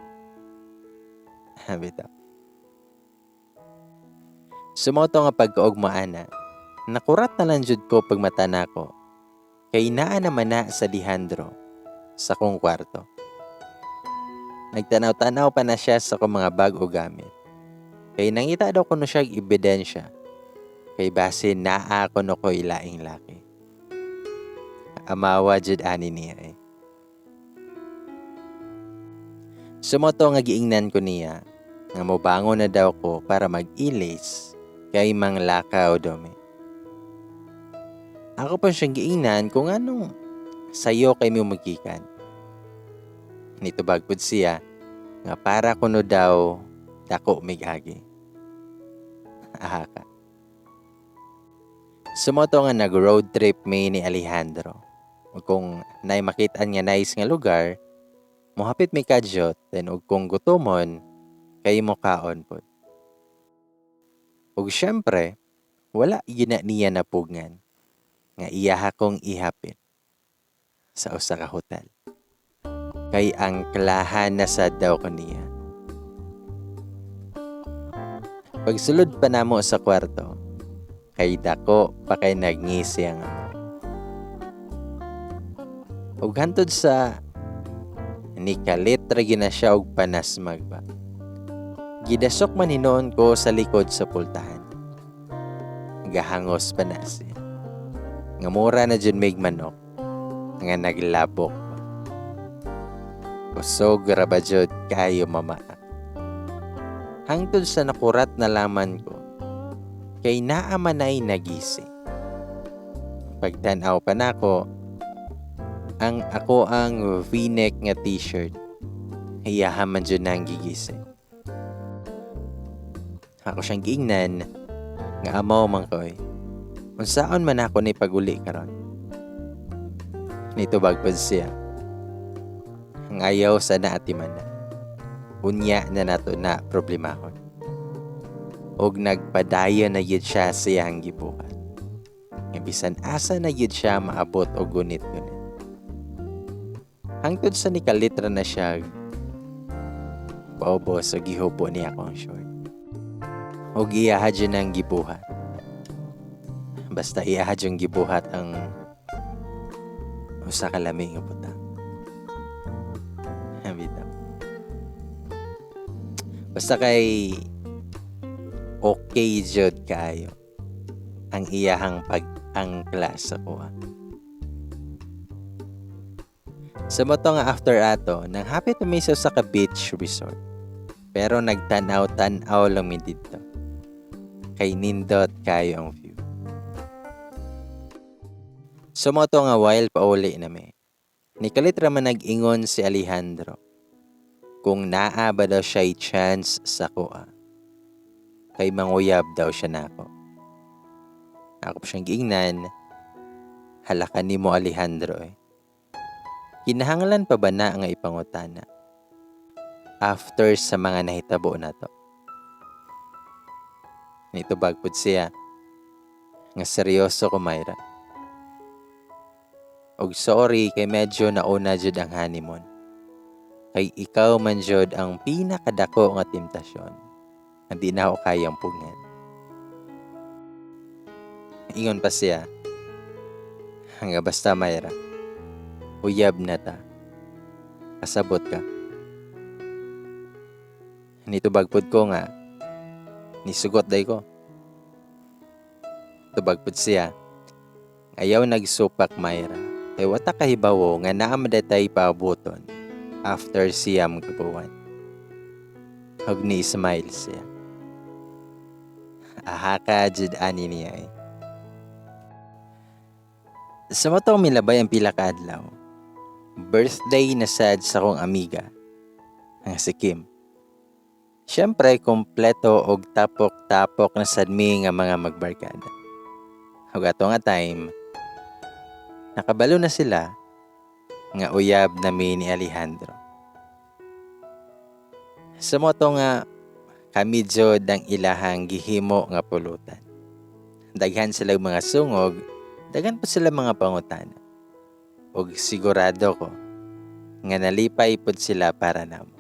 Bitaw. Sumoto nga pagkaugmaan na, nakurat na lang jud ko pag mata nako. Kay naa naman na sa Alejandro sa kong kwarto. Nagtanaw-tanaw pa na siya sa kong mga bag o gamit. Kay nangita daw ko no siya ebidensya. Kay base naa ko no ko ilaing laki. Amawa jud ani niya eh. Sumoto nga giingnan ko niya nga mobangon na daw ko para mag-ilis kay manglakaw dome. Ako pa siyang giingnan kung anong sayo kay mo magikan. Nito bagpod siya nga para kuno daw dako migagi. Aha ka. Sumoto nga nag-road trip may ni Alejandro. Ug kung nay makitaan nga nice nga lugar, mohapit may kadyot, then ug kung gutomon, kay mo kaon pod. Ug syempre, wala gina niya napugngan nga iyaha kong ihapit sa usa ka hotel. Kay ang klahan na sad daw ko niya. Pagsulod pa namo sa kwarto, kay dako pa kay nagngisi ang amo. Ug hantod sa nikalit ra gina siya og panasmag ba. Gidasok man hinoon ko sa likod sa pultahan. Gahangos pa na siya. Nga mura na dyan may manok. Nga naglabok pa. Kusog ra ba dyan kayo mama. Hangtod sa nakurat na laman ko, kay naaman ay nagising. Pagtanaw pa na ako ang V-neck nga t-shirt. Hiyahaman dyan na ang gigising. Ako siyang giingnan nga amaw man koy. Unsaon man ako ni paguli karon. Nito bagpod siya. Ang ayaw sa naatiman na. Unya na nato na problemahon. Og nagpadayon na yun siya siyang gibuhat. Nga bisan asa na yun siya maabot o gunit-gunit. Hangtod sa nikalitra na siya, paubos o gihubo niya akong short. O giyaha dyan ang gibuhat. Basta iyaha dyan gibuhat ang usa ka lami nga butang. Bitaw. Basta kay okay jud kayo ang iyahang pag-angkla sa kuha. Sa moto nga after ato, nang hapit mi sa ka beach resort. Pero nagtanaw-tanaw lang mi dito. Kay nindot kayo ang view. Sa moto nga while pauli na mi, nikalit raman nag-ingon si Alejandro kung naa ba daw siya'y chance sa kuha. Kay manguyab daw siya nako. Ako pa siyang giingnan, halakan ni mo Alejandro eh. Kinahanglan pa ba na nga ipangutana after sa mga nahitabo na to? Nito bagpod siya nga seryoso ko Myra. Og sorry kay medyo nauna jud ang honeymoon. Kay ikaw man jud ang pinakadako nga temptasyon. Hindi na ako kayang pungan. Ingon pa siya. Nga basta Myra. Uyab na ta. Kasabot ka. Nitubagpod ko nga. Nisugot day ko. Tubagpod siya. Ayaw nagsupak Myra. Kay wata kahibawo nga naamadatay paabuton after siyam kabuwan. Hug ni smile siya. Aha ka jud ani niya eh. Sa matong milabay ang pila ka adlaw. Birthday na sad sa kong amiga, ang si Kim. Siyempre, kompleto og tapok-tapok na sad mi nga mga magbarkada. Ug ato nga time, nakabalo na sila nga uyab na mi ni Alejandro. Sa moto nga, kami jud ang ilahang gihimo nga pulutan. Daghan sila mga sungog, daghan pa sila mga pangutana. Og sigurado ko nga nalipay pud sila para namo.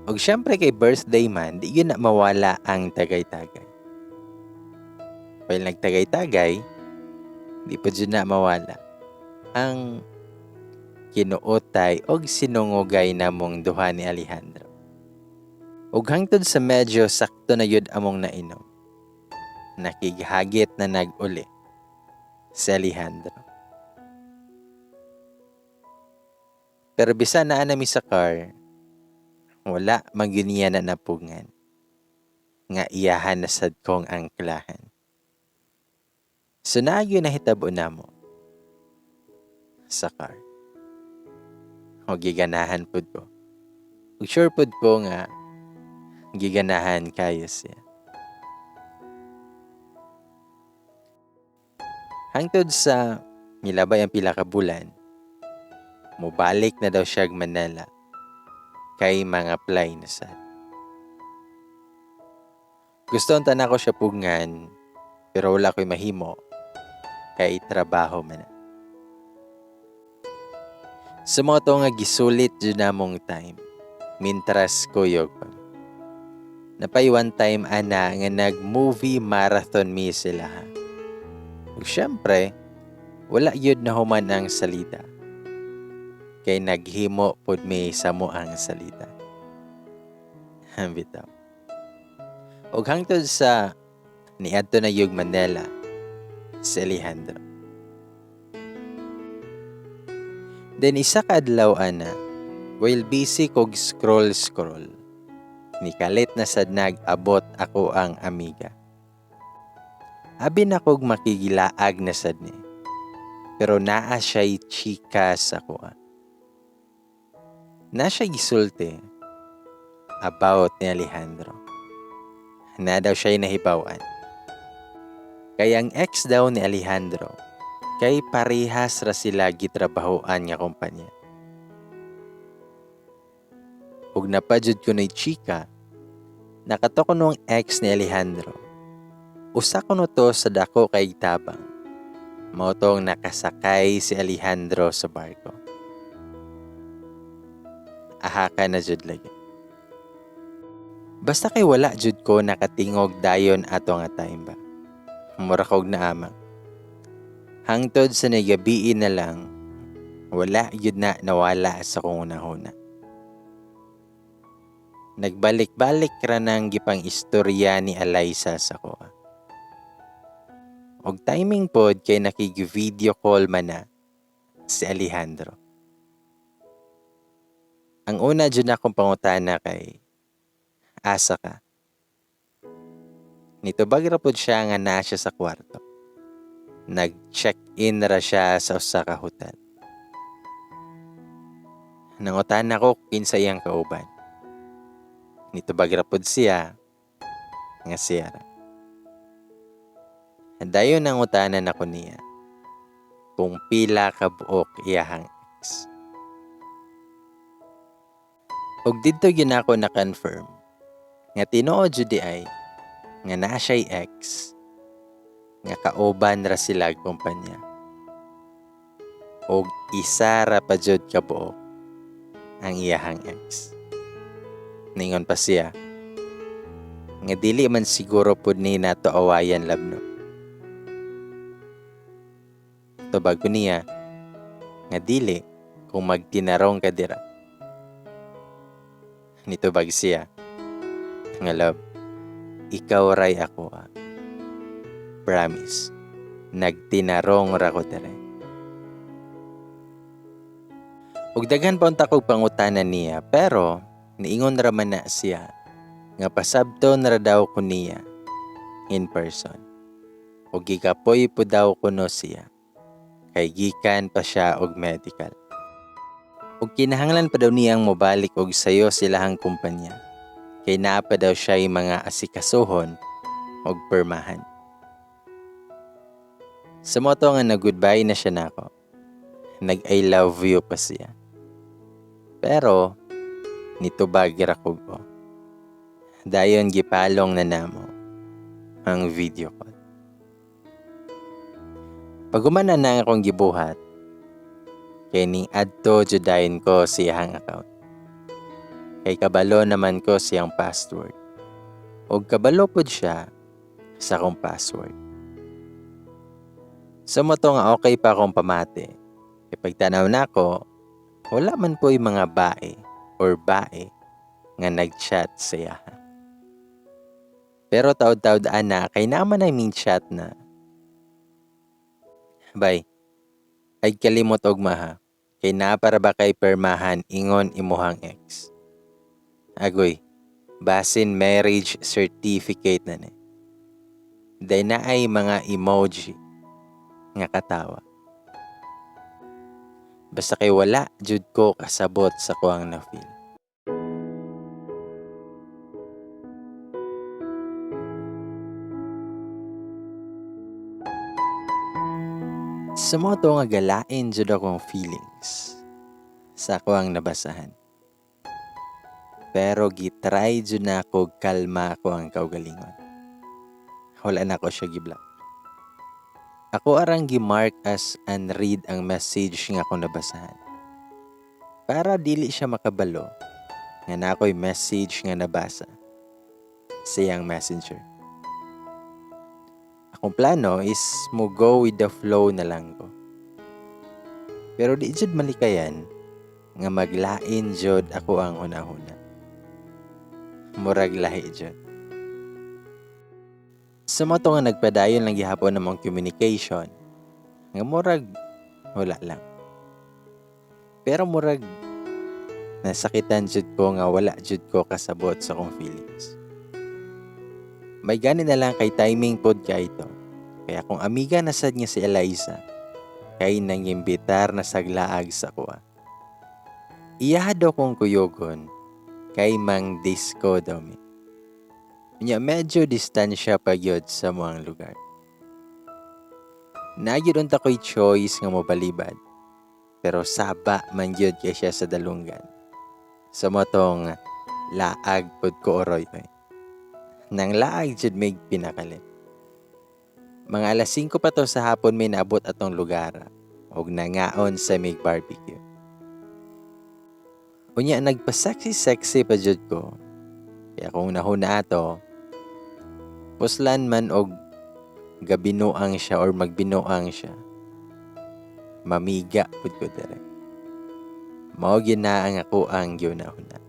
Og syempre kay birthday man, di yun na mawala ang tagay-tagay. While nagtagay-tagay, di pud yun na mawala ang kinuotay og sinungogay namong duha ni Alejandro. Og hangtod sa medyo sakto na yun among nainom, nakighagit na nag-uli si Alejandro. Pero bisa na anami sa car, wala magyuniya na napungan. Nga iyahan na sad kong angklahan. So naagyo na hitabo na mo sa car. O giganahan pud ko. Ug sure pud ko nga giganahan kayo siya. Hangtod sa milabay ang pila ka bulan, mubalik na daw siya Manila kay mga play na sad. Gusto ang tanan ko siya pugngan pero wala ko'y mahimo kay trabaho man. Sa mga to nga gisulit dyan namong time, mintras kuyog pa. Napay one time ana nga nag-movie marathon mi sila ha. Ug syempre, wala yun na human ang salita. Kay naghimo pod mi sa mo ang salita. Bitaw. Og hangtod sa niadto na yug Manila si Alejandro. Then isa ka adlaw ana, while busy kog scroll, nikalit na sad nag-abot ako ang amiga. Abi na kog makigilaag na sad ni. Pero naa siya'y chika sa kuha. Na siya gisulti about ni Alejandro. Na daw siya'y nahibawan. Kaya ang ex daw ni Alejandro, kay parehas ra sila gitrabahoan nga kumpanya. Ug napadyod ko na chika, nakato ko nung ex ni Alejandro. Usa ko no to sa dako kay tabang. Mautong nakasakay si Alejandro sa barko. Aha ka na jud lagi. Basta kay wala jud ko nakatingog dayon ato nga time ba. Mura kog na amang. Hangtod sa nagabiin na lang, wala yun na nawala sa kong unahuna. Nagbalik-balik ra nang gipang istorya ni Eliza sa ko. Og timing pod kay nakig-video call man na si Alejandro. Ang una dyan akong pangutana kay asa ka. Nitubag ra pod siya nga naa siya sa kwarto. Nag-check-in ra siya sa usa ka hotel. Nangutana ko kinsa iyang kauban. Nitubag ra pod siya nga siya ra. Dayon nangutanan ako niya kung pila ka buok iyahang ex. Og didto gyud ako na-confirm nga tinuod jud ay nga naa siya'y ex nga kauban ra sila kumpanya. Og isa ra pa jud ka buok ang iyahang ex. Ningon pa siya nga dili man siguro pud ni nato awayan labno. Tubag ko niya nga dili kung magtinarong ka dira. Nitubag siya nga love, ikaw ray ako promise, nagtinarong ra ko dira. Ug daghan pa unta kog pangutanan niya pero niingon ra man na siya nga pasabton ra daw ko niya in person. Ug gikapoy po daw kuno siya kay gikan pa siya og medical. Ug kinahanglan pa daw niyang mobalik og sayo silahang kumpanya kay naa pa daw siya yung mga asikasuhon og permahan. Sa moto nga nag-goodbye na siya nako. Nag-I love you pa siya. Pero nitubag ra ko. Dayon gipalong na namo ang video call. Pagumanan na akong gibuhat, kay ning adto judayin ko siyang account. Kay kabalo naman ko siyang password. Og kabalo pod siya sa akong password. Sa moto nga okay pa akong pamati. Kay pagtanaw na ako, wala man po yung mga bae or bae nga nag-chat siya. Pero taod-taod ana kay naman ay ming chat na. Bay, ay kalimot og maha. Kay na para ba kay permahan ingon imuhang ex. Agoy, basin marriage certificate na ni. Day na ay mga emoji nga katawa. Basta kay wala jud ko kasabot sa kuang na feel. Sa mga nga galain jud akong feelings sa kuang nabasahan. Pero gitry jud na ako kalma ko ang kaugalingon. Wala na ako siya giblock. Ako arang gimark as unread ang message nga akong nabasahan. Para dili siya makabalo nga na ako'y message nga nabasa sa iyang messenger. Akong plano is mo go with the flow na lang ko. Pero di jud malikayan nga maglain jud ako ang hunahuna. Murag lahi jud. Sa mo nga nagpadayon lang gihapon namang communication nga murag wala lang. Pero murag nasakitan jud ko nga wala jud ko kasabot sa kong feelings. May gani na lang kay timing pod kay ito. Kaya kung amiga na sad niya si Eliza, kay nang imbitar na saglaag sa kuha. Iyaha daw kong kuyogon, kay mang disco daw mi. Nya medyo distansya pa gyud sa muang lugar. Nagyud unta ko'y choice nga mobalibad, pero saba man gyud kay siya sa dalunggan. Sa motong laag pod ko oroy oy. Nang laag jud may pinakalit. Mga alas 5 pa to sa hapon may naabot atong lugar og nangaon sa may barbecue. Unya nagpa-sexy pa jud ko. Kaya kung nahuna ato, puslan man og gabinuang siya or magbinuang siya. Mamiga pud ko dire. Mao gyud na ang ako ang giuna-una.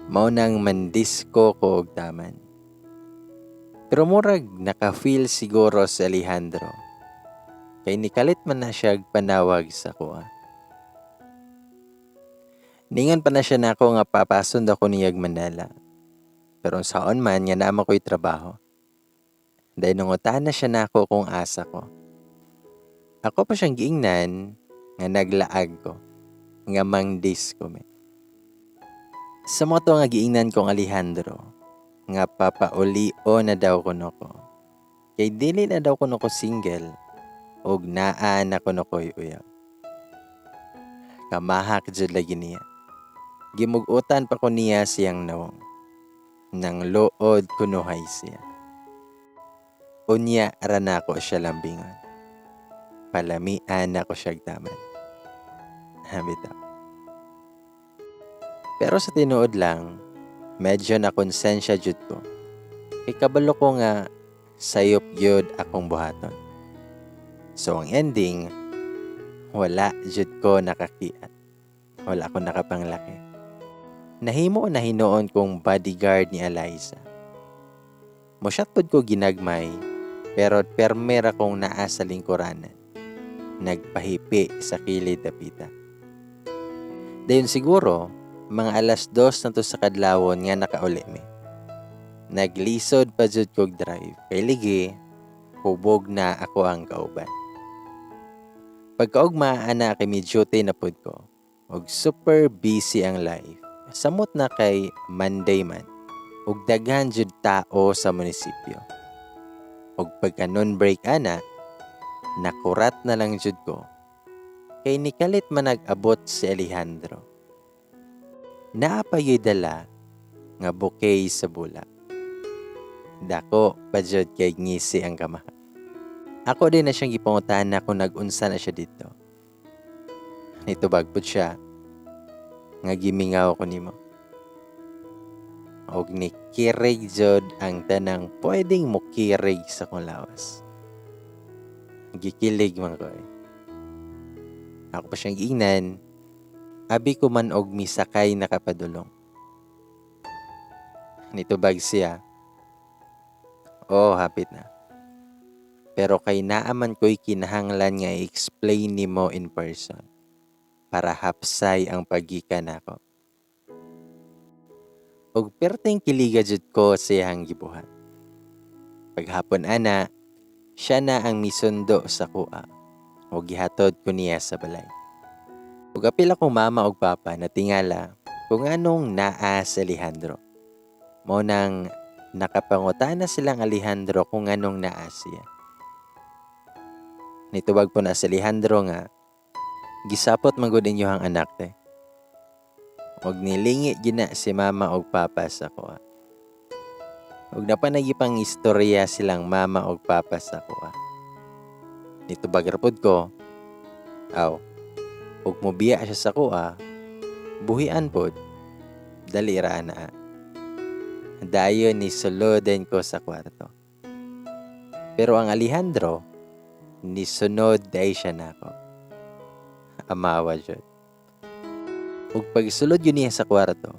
Mao nang mandisko ko og taman. Pero murag naka-feel siguro si Alejandro. Kay nikalit man na siya panawag sa kuha. Ningon pa na siya nako nga papason ako niyag Manila. Pero saon man nga naman ko'y trabaho. Dahil nungutan na siya nako kung asa ko. Ako pa siyang giingnan nga naglaag ko. Nga mangdis ko me. Sa mo to nga giingnan kong Alejandro. Nga papaulio na daw ko nako. Kay dili na daw ko nako single. Og naa na ko nako'y uyaw. Kamahak jud lagi niya. Gimugutan pa ko niya siyang nawong. Nang lood kunuhay siya. Unya arana ko siya lambingon. Palamian ako siya taman. Habita. Pero sa tinuod lang, medyo na konsensya jud ko. Ikabalo ko nga sayop yun akong buhaton. So ang ending, wala jud ko nakakiat. Wala ko nakapanglaki. Nahimo na hinoon kong bodyguard ni Eliza. Mosyat pod ko ginagmay, pero permera kong naa sa lingkuranan. Nagpahipi sa kilid dapita. Dayon siguro, mga 2:00 na to sa kadlawon nga nakauli mi. Naglisod pa jud kog drive. Kay ligi, hubog na ako ang kauban. Pagkaugma ana kay mi duty na pod ko. Og super busy ang life. Samot na kay Monday man. Og daghan jud tao sa munisipyo. Og pagka non-break ana, nakurat na lang jud ko. Kay nikalit man nag-abot si Alejandro. Naapayoy dala nga bouquet sa bulak. Dako pa jud kay ngisi ang kamaha. Ako din na siyang gipangutan na kung nag-unsa na siya dito. Nitubag po siya nga gimingaw ko nimo. Og nikirig jud ang tanang pwedeng mukirig sa kong lawas. Gikilig man ko. Ako pa siyang giingnan. Abi ko man og misakay nakapadulong. Nitubag siya. Oh, hapit na. Pero kay naaman ko'y kinahanglan nga i-explain nimo in person para hapsay ang paggikan nako. Og perting kiliga jud ko siyang gibuhat. Paghapon ana, siya na ang misundo sa kuha. Og gihatod ko niya sa balay. Ug apil akong mama og papa na tingala kung anong naa si Alejandro. Mao nang nakapangutana silang Alejandro kung anong naa siya. Nitubag po na si Alejandro nga, gisapot man gud inyong anak te. Og nilingi gina si mama og papa sa kuha. Og napanagipang istorya silang mama og papa sa kuha. Nitubag rapod ko, ug mobiya siya sa kuha, buhian pod, dali ra na. Dayon ni suluden ko sa kwarto. Pero ang Alejandro, nisunod day siya nako. Amawa jud. Ug pagsulod yun niya sa kwarto,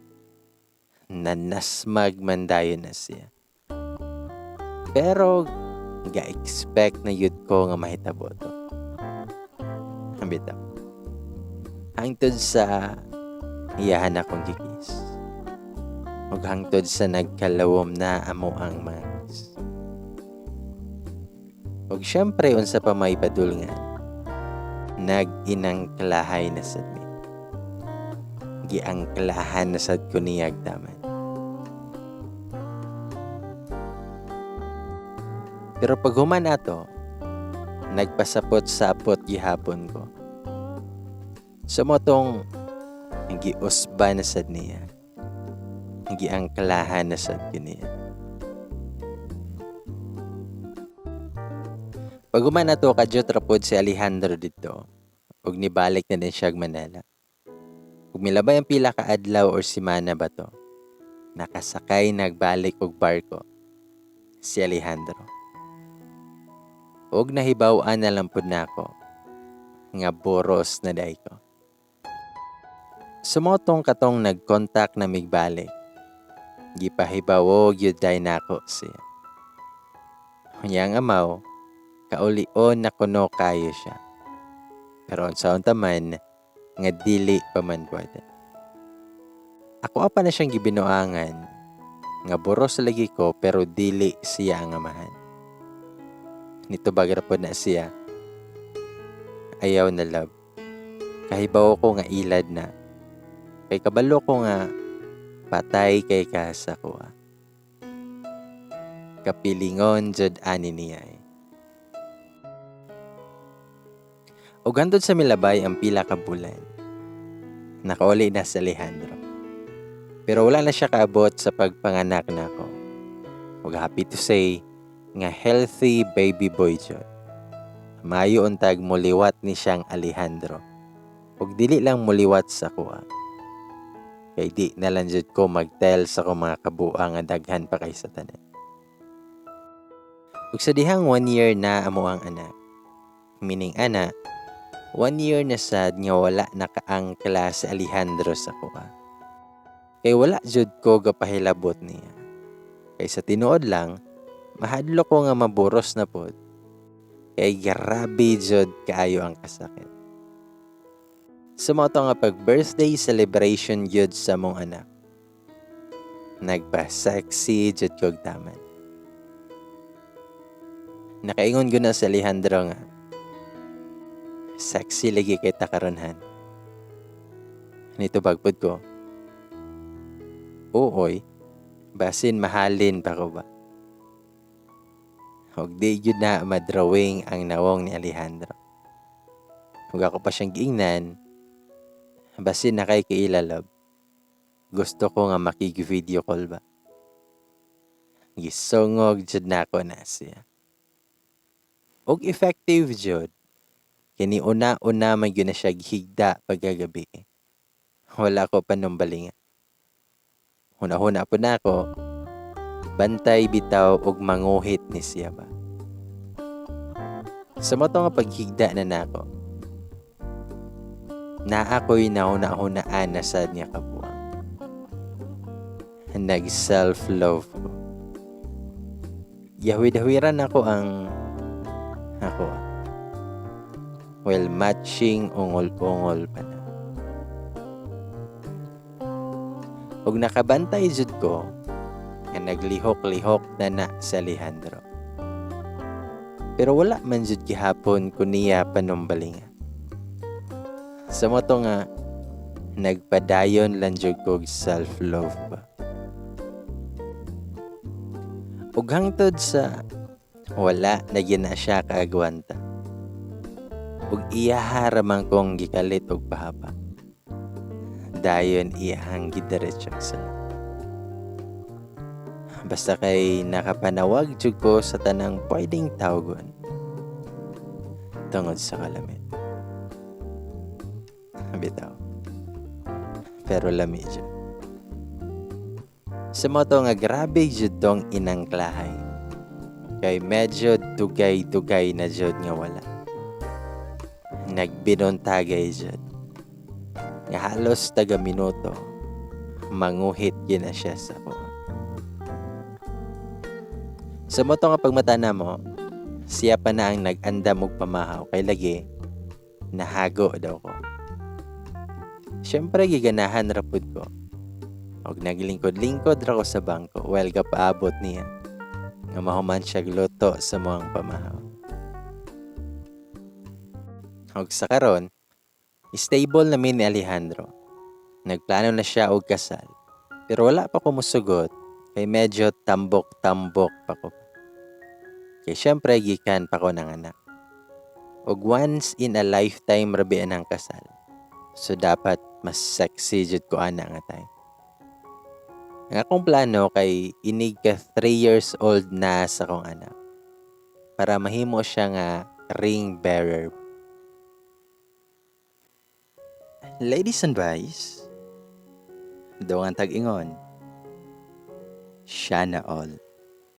nanasmag man dayon na siya. Pero ga-expect na yun ko nga mahitabo to. Bitaw. Hangtod sa iyahan akong gikis. Ug hangtod sa nagkalawom na amo ang mga kiss. Ug syempre unsa pa may padulngan, nag-inangklahay na sad mi. Giangklahan na sad ko niyag taman. Pero pag human ato, nagpasapot-sapot gihapon ko. Sumotong giusba na sad niya. Giangklahan na sad niya. Pag human ato kadyot rapod si Alejandro dito, ug nibalik na din siya Manila. Ug milabay ang pila ka adlaw or semana ba to, nakasakay nagbalik og barko si Alejandro. Ug nahibaw-an na lang pud nako nga boros na day ko. Sumotong katong nag-contact na migbalik. Gipahibawog yun day nako siya. Hunyang amaw, kaulion na kuno kayo siya. Pero unsaon taman, nga dili pa man pwede. Ako apa na siyang gibinuangan, nga boros lagi ko pero dili siya ang amahan. Nito bagra po na siya. Ayaw na love. Kahibaw ko nga ilad na. Kay kabalo ko nga patay kay kasa ko. Kapilingon jud ani niya. Ug hantod sa milabay ang pila ka bulan. Nakauli na si Alejandro. Pero wala na siya kaabot sa pagpanganak nako. Ug happy to say nga healthy baby boy jud. Maayo untag muliwat ni siyang Alejandro. Ug dili lang muliwat sa kuha. Kay di na lang jud ko mag-tell sa kong mga kabuang nga daghan pa kay sa tanan. Ug sa dihang 1 year na amo ang anak. Meaning ana, 1 year na sad nga wala nakaangkla si Alejandro sa kuha. Kay wala jud ko gapahilabot niya. Kay sa tinuod lang, mahadlo ko nga maburos na pod. Kay grabe jud kaayo ang kasakit. Sumoto nga pag-birthday celebration jud sa mong anak. Nagpa-sexy jud kog taman. Nakaingon ko na sa Alejandro nga, sexy lagi kay takaronhan. Nito bagpod ko, uoy, basin mahalin pa ko ba? Huwag di yun na madrawing ang nawong ni Alejandro. Huwag ako pa siyang giingnan, basin na kay kailalab. Gusto ko nga makig-video call ba? Gisungog jud na ako na siya. Og effective jud. Kini una-una man yun na siya higda pagkagabi. Wala ko panumbalinga. Huna-huna po na ako, bantay bitaw og manguhit ni siya ba. Sa moto nga paghigda na nako, na ako'y nauna-hunaan na sad niya kabuang. Nag-self-love ko. Yahwid-hawiran ako ang while matching ungol-ungol pa na. Ug nakabantay jud ko nga naglihok-lihok na sa Alejandro. Pero wala man jud gihapon ko niya panumbalinga. Sa moto nga nagpadayon lang jud kog self-love ba. Ug hangtod sa wala na gina siya kaagwanta. Ug iyaharamang kong gikalit og pahapa. Dayon iyahang gidiretso sa. Basta kay nakapanawag jud ko sa tanang pwedeng tawgon. Tungod sa kalamit. Bitaw. Pero lami jud. Sa moto nga grabe jud tong inangklahay. Kay medyo dugay-dugay na jud nga wala. Nagbinontagay jud. Nga halos taga minuto, manguhit gina siya sa ko. Sa moto nga pagmata na mo, siya pa na ang nag-andam og pamahaw kay lagi nahago daw ko. Siyempre giganahan rapod ko. Og naglingkod-lingkod ra ko sa bangko while kapaabot niya. Nga mahuman siya gluto sa mga pamahaw. Og sa karon, stable na ni Alejandro. Nagplano na siya og kasal. Pero wala pa ko musugot kay medyo tambok-tambok pa ko. Kay syempre gikan pa ko ng anak. Og once in a lifetime rabian ang kasal. So dapat mas sexy jud ko ana nga tay. Ang akong plano kay inig ka 3 years old na sa kong anak. Para mahimo siya nga ring bearer. Ladies and boys, doon ang tag-ingon. Siya na all.